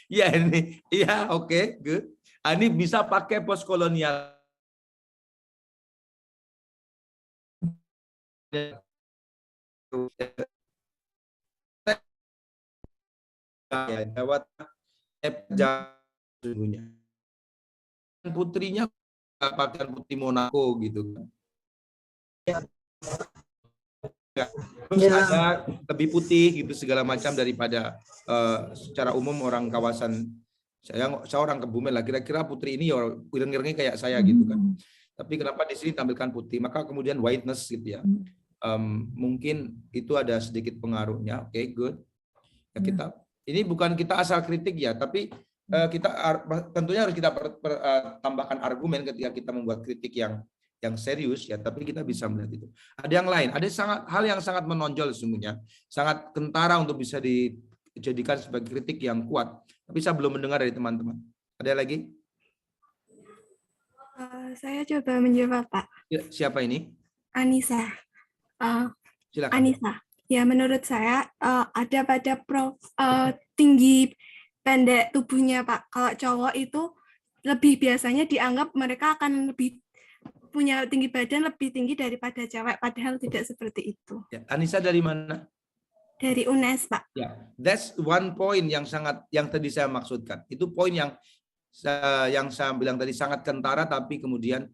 [SPEAKER 1] Ya ini, ya oke, good. Ini bisa pakai postkolonial. Ya, lewat sesungguhnya. Putrinya pakaian putri Monaco gitu kan. Terus ada lebih putih gitu segala macam daripada secara umum orang kawasan saya orang Kebumen lah, kira-kira putri ini ya ireng-irengnya kayak saya gitu kan. Tapi kenapa di sini tampilkan putih? Maka kemudian whiteness gitu ya. Mungkin itu ada sedikit pengaruhnya. Oke, good. Ya, ini bukan kita asal kritik ya, tapi kita tentunya harus kita tambahkan argumen ketika kita membuat kritik yang serius ya, tapi kita bisa melihat itu. Ada yang lain, ada hal yang sangat menonjol sesungguhnya, sangat kentara untuk bisa dijadikan sebagai kritik yang kuat. Tapi saya belum mendengar dari teman-teman. Ada lagi?
[SPEAKER 6] Saya coba menjawab Pak.
[SPEAKER 1] Siapa ini?
[SPEAKER 6] Anissa.
[SPEAKER 1] Silakan.
[SPEAKER 6] Anissa. Ya menurut saya ada pada tinggi pendek tubuhnya Pak. Kalau cowok itu lebih biasanya dianggap mereka akan lebih punya tinggi badan lebih tinggi daripada cewek, padahal tidak seperti itu.
[SPEAKER 1] Ya, Anissa dari mana?
[SPEAKER 6] Dari UNES, Pak.
[SPEAKER 1] Ya, that's one point yang tadi saya maksudkan. Itu poin yang saya bilang tadi sangat kentara, tapi kemudian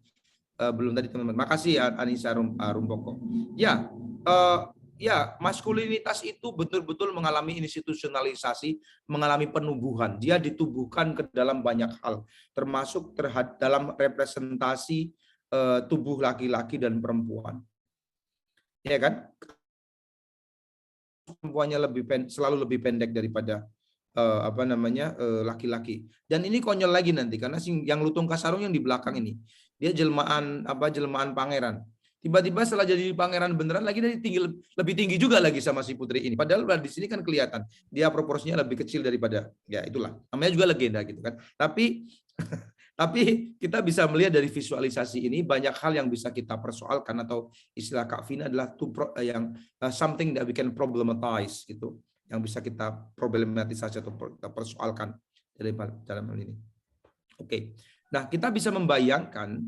[SPEAKER 1] belum tadi teman-teman. Makasih ya Anissa Rumpoko. Ya, ya maskulinitas itu betul-betul mengalami institusionalisasi, mengalami penubuhan. Dia ditubuhkan ke dalam banyak hal, termasuk dalam representasi tubuh laki-laki dan perempuan, ya kan? Perempuannya selalu lebih pendek daripada laki-laki. Dan ini konyol lagi nanti karena yang lutung kasarung yang di belakang ini dia jelmaan pangeran. Tiba-tiba setelah jadi pangeran beneran lagi dari lebih tinggi juga lagi sama si putri ini. Padahal di sini kan kelihatan dia proporsinya lebih kecil daripada ya itulah. Namanya juga legenda gitu kan. Tapi kita bisa melihat dari visualisasi ini banyak hal yang bisa kita persoalkan atau istilah Kak Vina adalah something that we can problematize gitu, yang bisa kita problematisasi atau kita persoalkan dalam hal ini. Oke. Nah, kita bisa membayangkan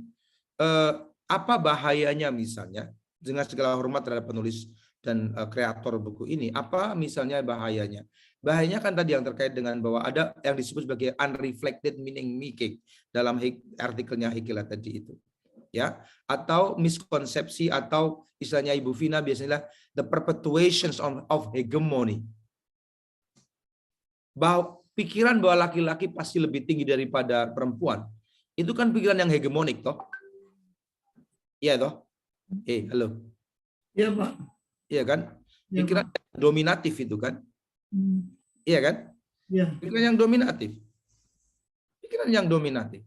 [SPEAKER 1] apa bahayanya misalnya dengan segala hormat terhadap penulis dan kreator buku ini, apa misalnya bahayanya? Bahayanya kan tadi yang terkait dengan bahwa ada yang disebut sebagai unreflected meaning making dalam artikelnya Hikila tadi itu. Ya, atau miskonsepsi atau istilahnya Ibu Vina biasanya the perpetuations of hegemony. Bahwa pikiran bahwa laki-laki pasti lebih tinggi daripada perempuan. Itu kan pikiran yang hegemonik toh. Iya toh? Halo.
[SPEAKER 5] Iya, Pak.
[SPEAKER 1] Iya kan? Pikiran dominatif itu kan? Iya kan?
[SPEAKER 5] Iya.
[SPEAKER 1] Pikiran yang dominatif. Pikiran yang dominatif.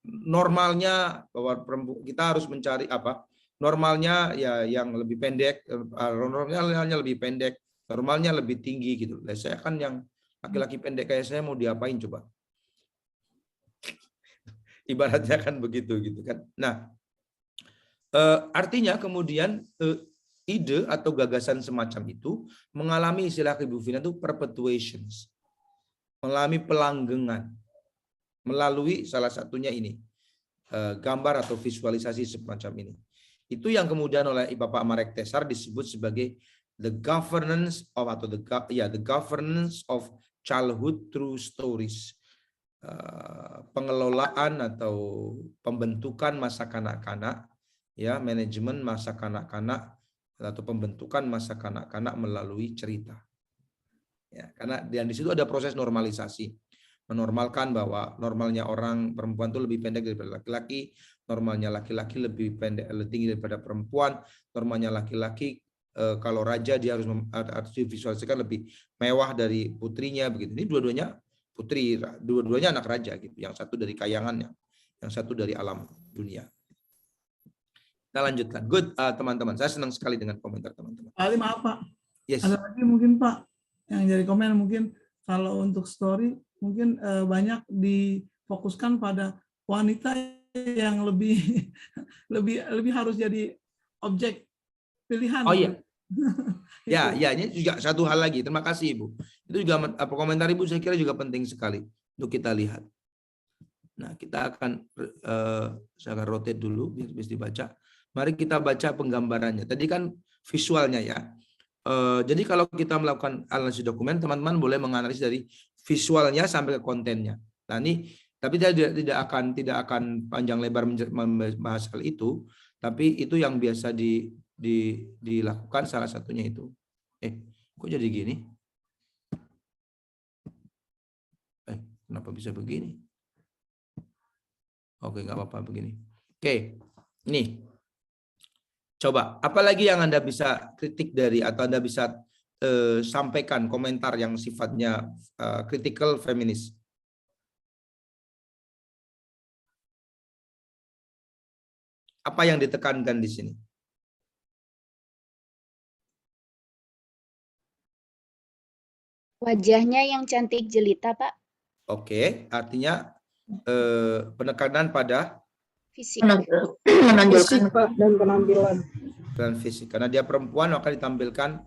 [SPEAKER 1] Normalnya bahwa kita harus mencari apa? Normalnya ya yang lebih pendek, normalnya lebih pendek, normalnya lebih tinggi gitu. Nah, saya kan yang laki-laki pendek kayak saya mau diapain coba? Ibaratnya kan begitu gitu kan. Nah, artinya kemudian ide atau gagasan semacam itu mengalami istilah Ibu Vina itu perpetuations, mengalami pelanggengan melalui salah satunya ini gambar atau visualisasi semacam ini. Itu yang kemudian oleh Bapak Marek Tesar disebut sebagai the governance of the governance of childhood through stories. Pengelolaan atau pembentukan masa kanak-kanak, ya, manajemen masa kanak-kanak atau pembentukan masa kanak-kanak melalui cerita. Ya, karena di situ ada proses normalisasi, menormalkan bahwa normalnya orang perempuan itu lebih pendek daripada laki-laki, normalnya laki-laki lebih pendek, lebih tinggi daripada perempuan, normalnya laki-laki kalau raja dia harus divisualisasikan lebih mewah dari putrinya begitu. Ini dua-duanya putri, dua-duanya anak raja gitu. Yang satu dari kayangannya, yang satu dari alam dunia. Kita lanjutkan. Good, teman-teman. Saya senang sekali dengan komentar teman-teman.
[SPEAKER 5] Pak Ali, maaf Pak.
[SPEAKER 1] Yes.
[SPEAKER 5] Ada lagi mungkin Pak yang jadi komen, mungkin kalau untuk story mungkin banyak difokuskan pada wanita yang lebih lebih harus jadi objek pilihan.
[SPEAKER 1] Oh iya. Ya, ini juga satu hal lagi. Terima kasih Ibu. Itu juga komentar Ibu saya kira juga penting sekali untuk kita lihat. Nah, kita akan saya akan rotate dulu biar bisa dibaca. Mari kita baca penggambarannya. Tadi kan visualnya ya. Jadi kalau kita melakukan analisis dokumen, teman-teman boleh menganalisis dari visualnya sampai ke kontennya. Nah, ini tapi tidak akan panjang lebar membahas hal itu, tapi itu yang biasa dilakukan salah satunya itu. Kok jadi gini? Kenapa bisa begini? Oke, nggak apa-apa begini. Oke, nih. Coba, apalagi yang Anda bisa kritik dari atau Anda bisa sampaikan komentar yang sifatnya critical feminis? Apa yang ditekankan di sini?
[SPEAKER 7] Wajahnya yang cantik jelita, Pak.
[SPEAKER 1] Oke, artinya penekanan pada
[SPEAKER 7] Fisik.
[SPEAKER 3] Fisik Pak dan penampilan.
[SPEAKER 1] dan fisik. Karena dia perempuan maka ditampilkan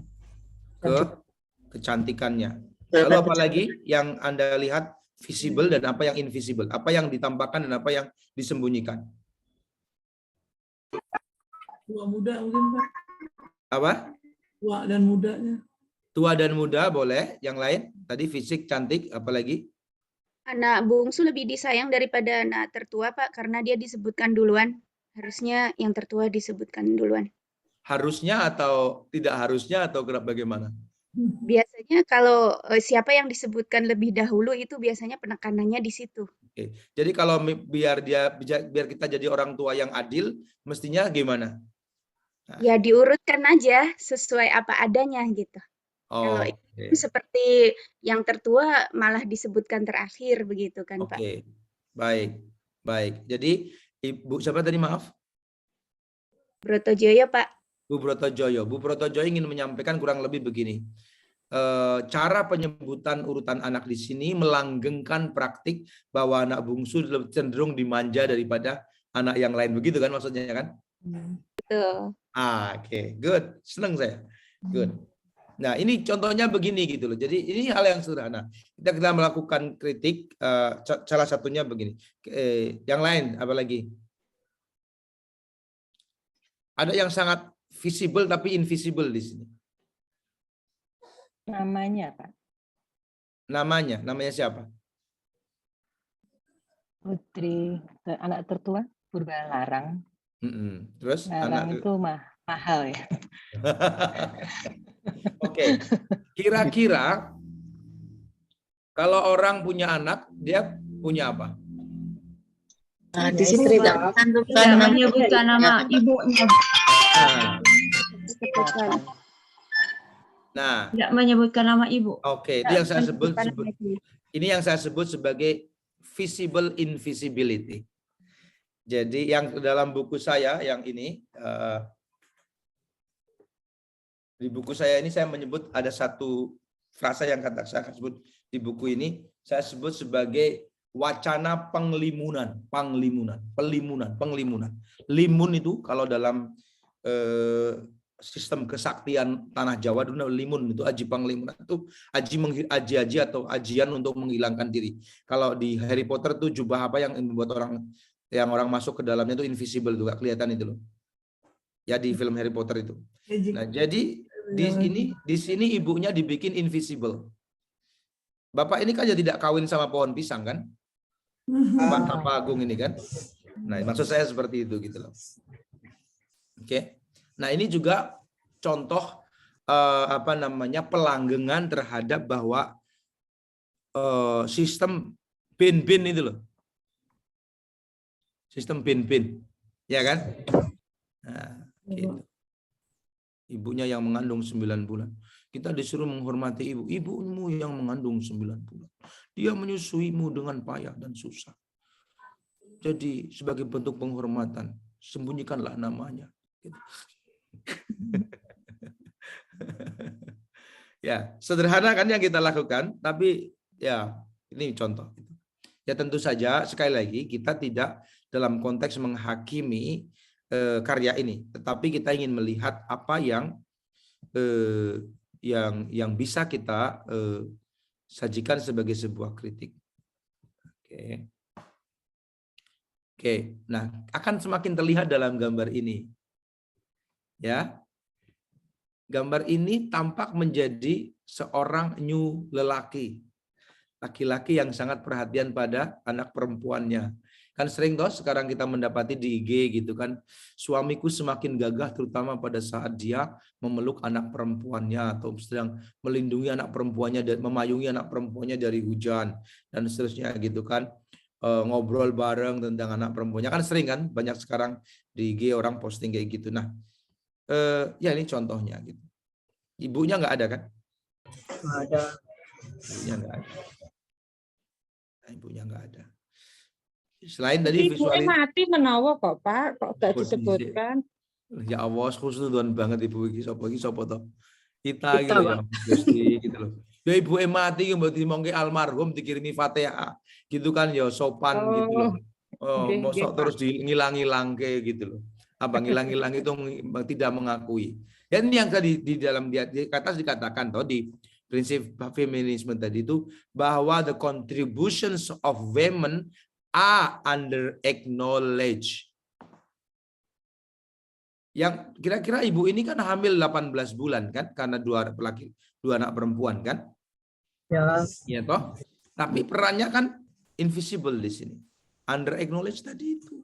[SPEAKER 1] kecantikannya. Lalu apa lagi yang Anda lihat visible dan apa yang invisible? Apa yang ditampakkan dan apa yang disembunyikan?
[SPEAKER 5] Tua muda mungkin Pak.
[SPEAKER 1] Apa?
[SPEAKER 5] Tua dan mudanya.
[SPEAKER 1] Tua dan muda boleh. Yang lain? Tadi fisik, cantik, apa lagi?
[SPEAKER 7] Anak bungsu lebih disayang daripada anak tertua, Pak, karena dia disebutkan duluan. Harusnya yang tertua disebutkan duluan.
[SPEAKER 1] Harusnya atau tidak harusnya atau bagaimana?
[SPEAKER 7] Biasanya kalau siapa yang disebutkan lebih dahulu itu biasanya penekanannya di situ.
[SPEAKER 1] Oke. Jadi kalau biar kita jadi orang tua yang adil, mestinya gimana? Nah.
[SPEAKER 7] Ya diurutkan aja sesuai apa adanya gitu.
[SPEAKER 1] Oh,
[SPEAKER 7] kalau itu seperti yang tertua malah disebutkan terakhir begitu kan Pak.
[SPEAKER 1] Oke. Baik. Jadi Ibu siapa tadi maaf?
[SPEAKER 7] Brotojoyo Pak.
[SPEAKER 1] Bu Brotojoyo. Bu Brotojoyo ingin menyampaikan kurang lebih begini. Cara penyebutan urutan anak di sini melanggengkan praktik bahwa anak bungsu cenderung dimanja daripada anak yang lain. Begitu kan maksudnya kan?
[SPEAKER 7] Betul.
[SPEAKER 1] Oke. Good. Senang saya. Good. Nah, ini contohnya begini gitu loh. Jadi ini hal yang sederhana. Kita melakukan kritik, salah satunya begini. Yang lain apa lagi? Ada yang sangat visible tapi invisible di sini.
[SPEAKER 4] Namanya, Pak.
[SPEAKER 1] Namanya siapa?
[SPEAKER 4] Putri, anak tertua, Purbalarang.
[SPEAKER 1] Terus
[SPEAKER 4] Larang itu mahal ya.
[SPEAKER 1] Oke. Kira-kira kalau orang punya anak, dia punya apa?
[SPEAKER 3] Nah, di sini
[SPEAKER 8] Tidak menyebutkan nama ibunya.
[SPEAKER 1] Nah, Nah,
[SPEAKER 8] Tidak menyebutkan nama ibu.
[SPEAKER 1] oke, itu yang saya sebut, ini yang saya sebut sebagai visible invisibility. Jadi yang dalam buku saya yang ini, di buku saya ini saya menyebut ada satu frasa yang saya sebut di buku ini, saya sebut sebagai wacana penglimunan. Limun itu kalau dalam sistem kesaktian tanah Jawa dulu limun itu aji penglimunan itu aji atau ajian untuk menghilangkan diri. Kalau di Harry Potter itu jubah apa yang membuat orang masuk ke dalamnya itu invisible itu gak kelihatan itu loh. Ya di film Harry Potter itu. Nah, jadi di sini ibunya dibikin invisible. Bapak ini kan ya tidak kawin sama pohon pisang kan? Pak Tapagung ini kan. Nah, maksud saya seperti itu gitu loh. Oke. Nah, ini juga contoh pelanggengan terhadap bahwa sistem bin itu loh. Sistem bin. Ya kan? Nah, gitu. Ibunya yang mengandung 9 bulan. Kita disuruh menghormati ibu. Ibumu yang mengandung 9 bulan. Dia menyusuimu dengan payah dan susah. Jadi sebagai bentuk penghormatan, sembunyikanlah namanya. Gitu. Ya, sederhana kan yang kita lakukan, tapi ya ini contoh. Ya tentu saja sekali lagi kita tidak dalam konteks menghakimi karya ini, tetapi kita ingin melihat apa yang bisa kita sajikan sebagai sebuah kritik. Oke. Nah, akan semakin terlihat dalam gambar ini. Ya. Gambar ini tampak menjadi seorang new lelaki. Laki-laki yang sangat perhatian pada anak perempuannya. Kan sering toh sekarang kita mendapati di IG gitu kan, suamiku semakin gagah terutama pada saat dia memeluk anak perempuannya atau sedang melindungi anak perempuannya dan memayungi anak perempuannya dari hujan dan seterusnya gitu kan. Ngobrol bareng tentang anak perempuannya kan sering kan, banyak sekarang di IG orang posting kayak gitu. Nah, ya ini contohnya gitu. Ibunya nggak ada kan?
[SPEAKER 3] Nggak ada.
[SPEAKER 1] Ibunya nggak ada. Ibunya nggak ada. Selain dari visualisasi
[SPEAKER 9] mati menawa kok Pak, kok gak disebutkan.
[SPEAKER 1] Ya Allah, khusus tuan banget ibu iki sapa toh. Kita gitu ya, Gusti gitu loh. Ya ibu mati mbok dimongke almarhum dikirimi Fatihah. Gitu kan ya sopan gitu loh. Mosok terus ngilang-ngilangke gitu loh. Apa ngilang-ngilang itu tidak mengakui. Ya ini yang tadi di dalam di atas dikatakan toh di prinsip feminisme tadi itu bahwa the contributions of women are under acknowledged. Yang kira-kira ibu ini kan hamil 18 bulan kan karena dua anak perempuan kan?
[SPEAKER 3] Ya.
[SPEAKER 1] Ya toh. Tapi perannya kan invisible di sini. Under acknowledged tadi itu.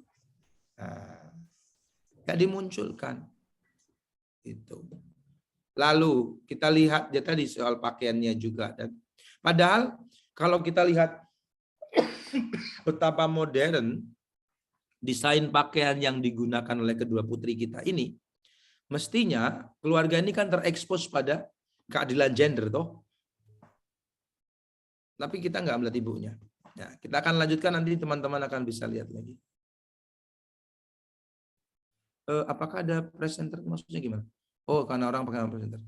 [SPEAKER 1] Nah, gak dimunculkan. Itu. Lalu kita lihat ya tadi soal pakaiannya juga dan padahal kalau kita lihat betapa modern desain pakaian yang digunakan oleh kedua putri kita ini, mestinya keluarga ini kan terekspos pada keadilan gender toh. Tapi kita nggak melihat ibunya. Nah, kita akan lanjutkan nanti teman-teman akan bisa lihat lagi. Apakah ada presenter maksudnya gimana? Oh, karena orang pakai presenter.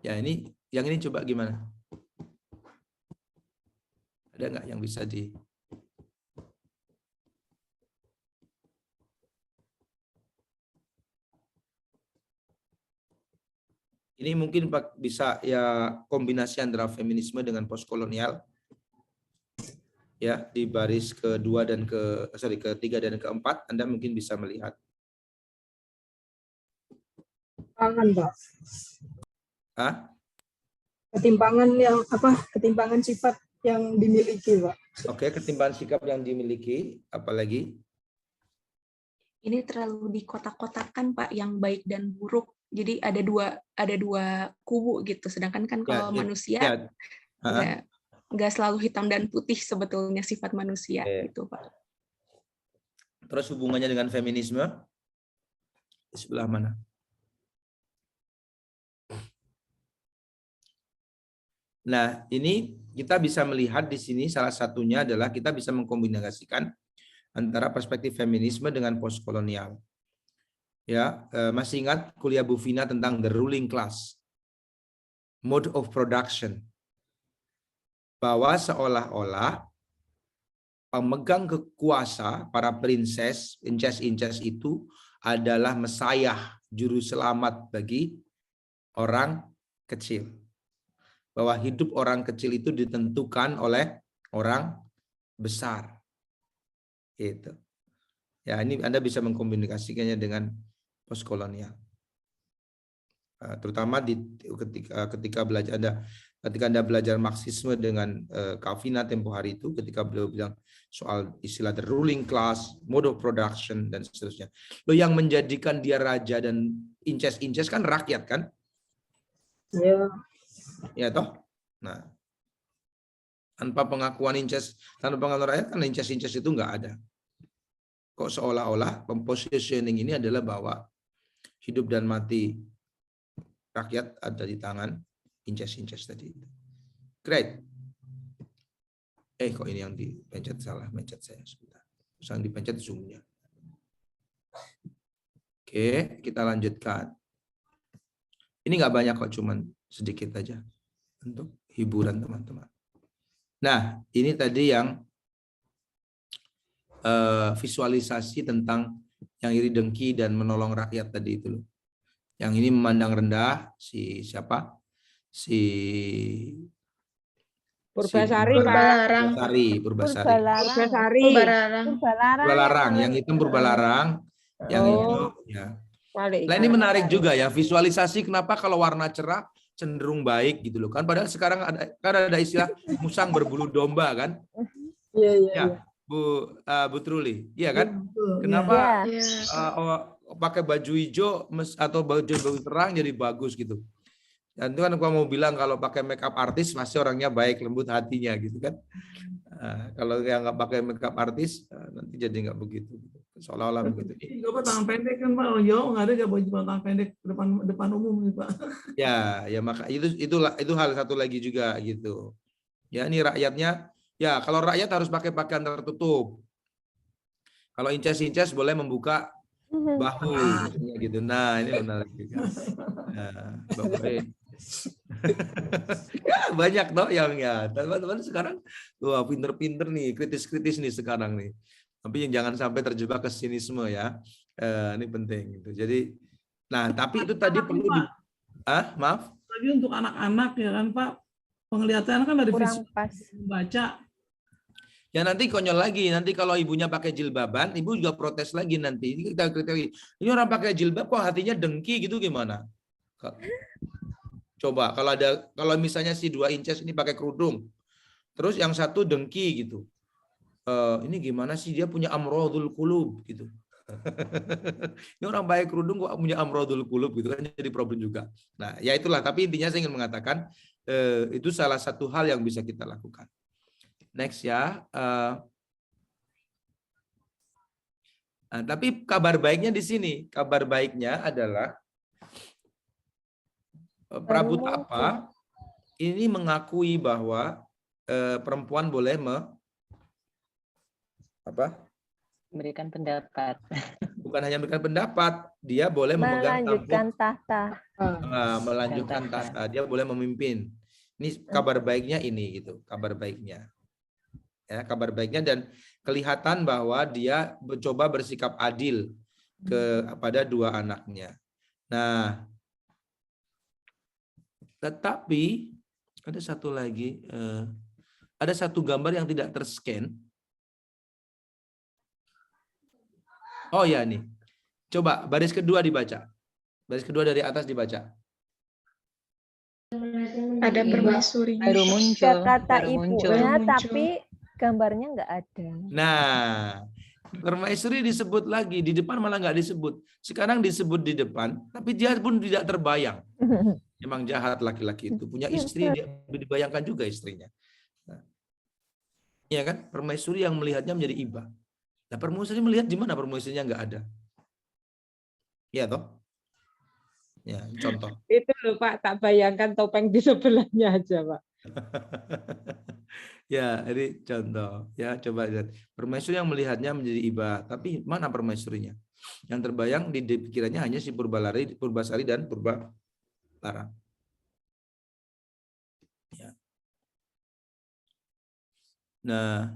[SPEAKER 1] Ya ini, yang ini coba gimana? Ada nggak yang bisa di? Ini mungkin bisa ya kombinasi antara feminisme dengan postkolonial. Ya di baris kedua dan ketiga dan keempat Anda mungkin bisa melihat.
[SPEAKER 3] Ketimpangan, Pak.
[SPEAKER 1] Hah?
[SPEAKER 3] Ketimpangan sifat yang dimiliki, Pak.
[SPEAKER 1] Oke, ketimpangan sikap yang dimiliki, apalagi?
[SPEAKER 7] Ini terlalu dikotak-kotakan Pak, yang baik dan buruk. Jadi ada dua kubu gitu. Sedangkan kan kalau manusia nggak selalu hitam dan putih sebetulnya sifat manusia gitu Pak.
[SPEAKER 1] Terus hubungannya dengan feminisme? Sebelah mana? Nah, ini kita bisa melihat di sini salah satunya adalah kita bisa mengkombinasikan antara perspektif feminisme dengan postkolonial. Ya, masih ingat kuliah Bu Vina tentang the ruling class, mode of production, bahwa seolah-olah pemegang kekuasa para princess, incest itu adalah mesayah, juru selamat bagi orang kecil. Bahwa hidup orang kecil itu ditentukan oleh orang besar. Gitu. Ya, ini Anda bisa mengkomunikasikannya dengan postkolonial. Terutama ketika Anda belajar Marxisme dengan Kak Vina tempo hari itu, ketika beliau bilang soal istilah the ruling class, mode of production, dan seterusnya. Loh, yang menjadikan dia raja dan incest kan rakyat kan?
[SPEAKER 3] Iya.
[SPEAKER 1] Ya toh? Nah, tanpa pengakuan incest, tanpa pengakuan rakyat kan incest itu nggak ada. Kok seolah-olah positioning ini adalah bahwa hidup dan mati rakyat ada di tangan incest tadi. Great. Kok ini yang dipencet salah, mencet saya sebentar. Terus yang dipencet zoom-nya. Oke, kita lanjutkan. Ini nggak banyak kok, cuman sedikit aja untuk hiburan teman-teman. Nah, ini tadi yang visualisasi tentang yang iri dengki dan menolong rakyat tadi itu loh. Yang ini memandang rendah si siapa? Si
[SPEAKER 9] Purbasari,
[SPEAKER 1] Purbalarang. Yang hitam Purbalarang, yang hijau ya. Nah, ini menarik juga ya, visualisasi kenapa kalau warna cerah cenderung baik gitu loh kan, padahal sekarang ada istilah musang berbulu domba kan. Iya. Bu Truli, iya kan? Kenapa pakai baju hijau atau baju terang jadi bagus gitu? Dan itu kan kalau mau bilang kalau pakai makeup artis pasti orangnya baik, lembut hatinya gitu kan. Kalau yang nggak pakai makeup artis nanti jadi nggak begitu. Seolah-olah begitu.
[SPEAKER 5] Nggak Pak, tangan pendek kan Pak, jauh nggak ada nggak baju tangan pendek depan umum nih Pak.
[SPEAKER 1] Ya maka itu hal satu lagi juga gitu. Ya ini rakyatnya, ya kalau rakyat harus pakai pakaian tertutup. Kalau incest boleh membuka bahu gitu. Nah ini menarik juga. Nah, banyak toh yang ya teman-teman sekarang wah pinter-pinter nih, kritis-kritis nih sekarang nih. Tapi yang jangan sampai terjebak ke sinisme ya. Ini penting gitu. Jadi, nah tapi itu tadi perlu maaf.
[SPEAKER 5] Lagi untuk anak-anak ya kan Pak, penglihatan kan dari visual membaca.
[SPEAKER 1] Ya nanti konyol lagi, nanti kalau ibunya pakai jilbaban, ibu juga protes lagi nanti. Ini kita kritik. Ini orang pakai jilbab kok hatinya dengki gitu gimana? Coba kalau misalnya si 2 incest ini pakai kerudung, terus yang satu dengki gitu. Ini gimana sih dia punya amrodul qulub gitu. Ini orang pakai kerudung kok punya amrodul qulub gitu kan, jadi problem juga. Nah, ya itulah, tapi intinya saya ingin mengatakan itu salah satu hal yang bisa kita lakukan. Next ya. Tapi kabar baiknya di sini, kabar baiknya adalah Prabu Tapa ini mengakui bahwa perempuan boleh
[SPEAKER 4] memberikan pendapat.
[SPEAKER 1] Bukan hanya memberikan pendapat, dia boleh
[SPEAKER 8] melanjutkan tahta.
[SPEAKER 1] Melanjutkan tahta, dia boleh memimpin. Ini kabar baiknya ini gitu, kabar baiknya. Ya, kabar baiknya dan kelihatan bahwa dia mencoba bersikap adil kepada 2 anaknya. Nah, tetapi ada satu lagi, ada satu gambar yang tidak terscan. Oh ya nih, coba baris kedua dibaca. Baris kedua dari atas dibaca.
[SPEAKER 7] Ada permaisuri.
[SPEAKER 4] Baru muncul.
[SPEAKER 8] Kata ibunya, tapi gambarnya nggak ada.
[SPEAKER 1] Nah, permaisuri disebut lagi, di depan malah nggak disebut. Sekarang disebut di depan, tapi dia pun tidak terbayang. Emang jahat laki-laki itu, punya istri, dia dibayangkan juga istrinya. Nah, ya kan, permaisuri yang melihatnya menjadi iba. Nah, permaisuri melihat di mana permaisurinya nggak ada. Iya toh? Ya, contoh.
[SPEAKER 9] Itu loh Pak, tak bayangkan topeng di sebelahnya aja Pak.
[SPEAKER 1] Ya, ini contoh. Ya, coba lihat. Permaisuri yang melihatnya menjadi iba, tapi mana permaisurinya? Yang terbayang di pikirannya hanya si Purbasari dan Purbalarang. Ya. Nah,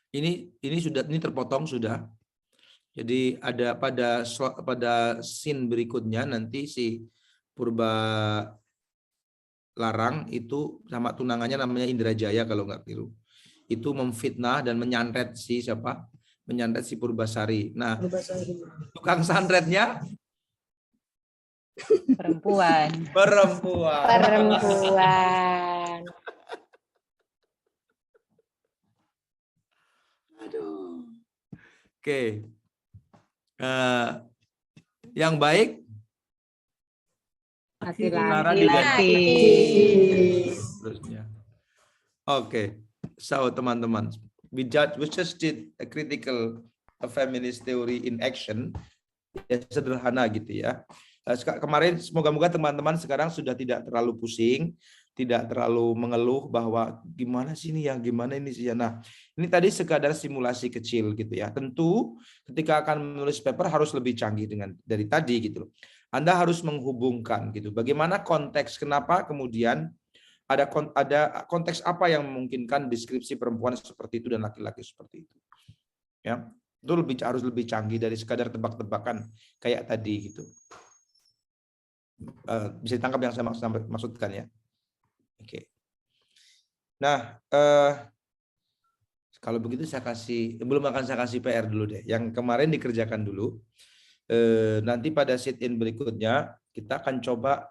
[SPEAKER 1] ini sudah terpotong sudah. Jadi ada pada scene berikutnya nanti si Purbalarang itu sama tunangannya namanya Indrajaya kalau nggak keliru. Itu memfitnah dan menyantet si siapa? Menyantet si Purbasari. Nah, tukang santetnya
[SPEAKER 4] Perempuan.
[SPEAKER 1] Aduh. Oke. Yang baik
[SPEAKER 9] Laki-laki.
[SPEAKER 1] Oke. So teman-teman, we just did a critical feminist theory in action. Ya, sederhana gitu ya. Kemarin semoga-moga teman-teman sekarang sudah tidak terlalu pusing, tidak terlalu mengeluh bahwa gimana sih ini ya, gimana ini sih ya. Nah, ini tadi sekadar simulasi kecil gitu ya. Tentu ketika akan menulis paper harus lebih canggih dari tadi gitu loh. Anda harus menghubungkan gitu. Bagaimana konteks, kenapa kemudian ada konteks apa yang memungkinkan deskripsi perempuan seperti itu dan laki-laki seperti itu. Ya. Itu harus lebih canggih dari sekadar tebak-tebakan kayak tadi gitu. Bisa ditangkap yang saya maksudkan ya. Oke. Nah, kalau begitu belum akan saya kasih PR dulu deh. Yang kemarin dikerjakan dulu. Nanti pada sit-in berikutnya kita akan coba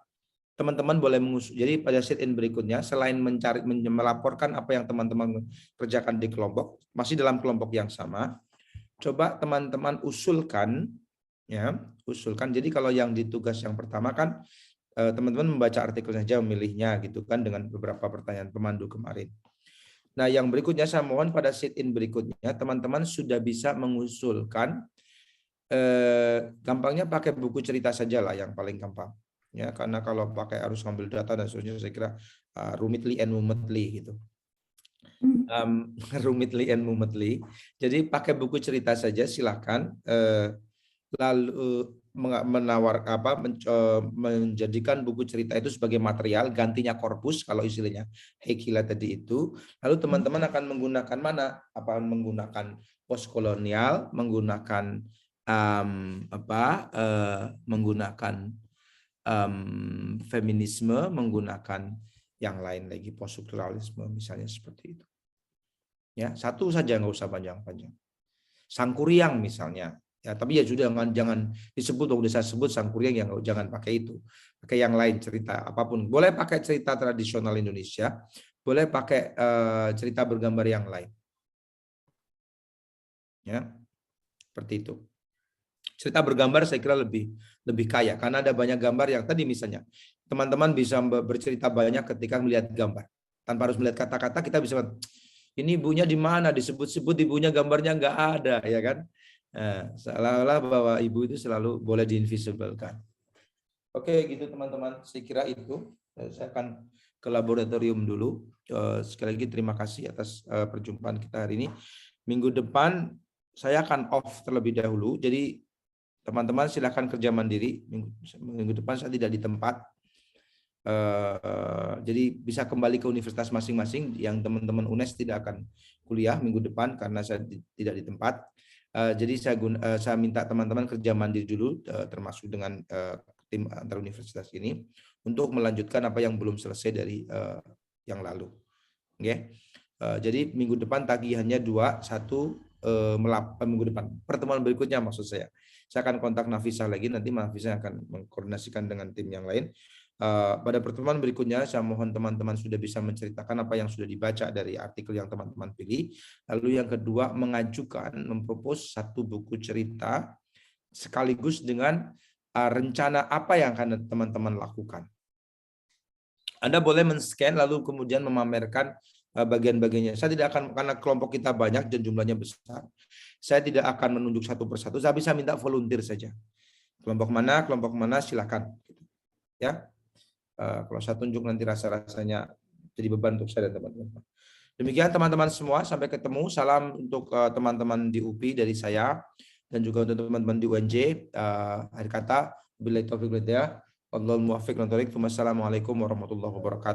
[SPEAKER 1] teman-teman boleh mengusul. Jadi pada sit-in berikutnya selain melaporkan apa yang teman-teman kerjakan di kelompok, masih dalam kelompok yang sama, coba teman-teman usulkan. Jadi kalau yang di tugas yang pertama kan teman-teman membaca artikel saja memilihnya gitu kan dengan beberapa pertanyaan pemandu kemarin. Nah, yang berikutnya saya mohon pada sit-in berikutnya teman-teman sudah bisa mengusulkan gampangnya pakai buku cerita saja lah yang paling gampang. Ya, karena kalau pakai harus ngambil data dan seterusnya saya kira rumitly and mumetly gitu. Rumitly and mumetly. Jadi pakai buku cerita saja silakan. Lalu menjadikan buku cerita itu sebagai material, gantinya korpus kalau istilahnya Hekila tadi itu. Lalu teman-teman akan menggunakan mana? Apa menggunakan postkolonial, menggunakan menggunakan feminisme, menggunakan yang lain lagi, poststrukturalisme misalnya seperti itu. Ya, satu saja, nggak usah panjang-panjang. Sangkuriang misalnya. Ya, tapi ya sudah jangan disebut, udah saya sebut Sangkuriang, yang jangan pakai itu. Pakai yang lain, cerita apapun. Boleh pakai cerita tradisional Indonesia, boleh pakai cerita bergambar yang lain. Ya. Seperti itu. Cerita bergambar saya kira lebih kaya karena ada banyak gambar yang tadi misalnya teman-teman bisa bercerita banyak ketika melihat gambar. Tanpa harus melihat kata-kata kita bisa ini ibunya di mana, disebut-sebut ibunya, gambarnya nggak ada, ya kan? Nah, seolah-olah bahwa ibu itu selalu boleh di-invisible-kan. Oke, gitu teman-teman. Saya kira itu. Saya akan ke laboratorium dulu. Sekali lagi terima kasih atas perjumpaan kita hari ini. Minggu depan saya akan off terlebih dahulu. Jadi teman-teman silakan kerja mandiri. Minggu depan saya tidak di tempat. Jadi bisa kembali ke universitas masing-masing. Yang teman-teman UNES tidak akan kuliah minggu depan karena saya tidak di tempat. Jadi saya minta teman-teman kerja mandiri dulu, termasuk dengan tim antar universitas ini, untuk melanjutkan apa yang belum selesai dari yang lalu. Okay? Jadi minggu depan tagihannya 2, 1 minggu depan. Pertemuan berikutnya maksud saya akan kontak Nafisa lagi, nanti Nafisa akan mengkoordinasikan dengan tim yang lain. Pada pertemuan berikutnya saya mohon teman-teman sudah bisa menceritakan apa yang sudah dibaca dari artikel yang teman-teman pilih. Lalu yang kedua mempropos satu buku cerita sekaligus dengan rencana apa yang akan teman-teman lakukan. Anda boleh men-scan lalu kemudian memamerkan bagian-bagiannya. Saya tidak akan, karena kelompok kita banyak dan jumlahnya besar, saya tidak akan menunjuk satu persatu. Saya bisa minta volunteer saja. Kelompok mana silakan. Ya. Kalau saya tunjuk nanti rasa-rasanya jadi beban untuk saya dan teman-teman. Demikian teman-teman semua, sampai ketemu. Salam untuk teman-teman di UPI dari saya dan juga untuk teman-teman di UNJ. Akhir kata, billahi taufiq wal hidayah. Wallahul muwaffiq. Wassalamualaikum warahmatullahi wabarakatuh.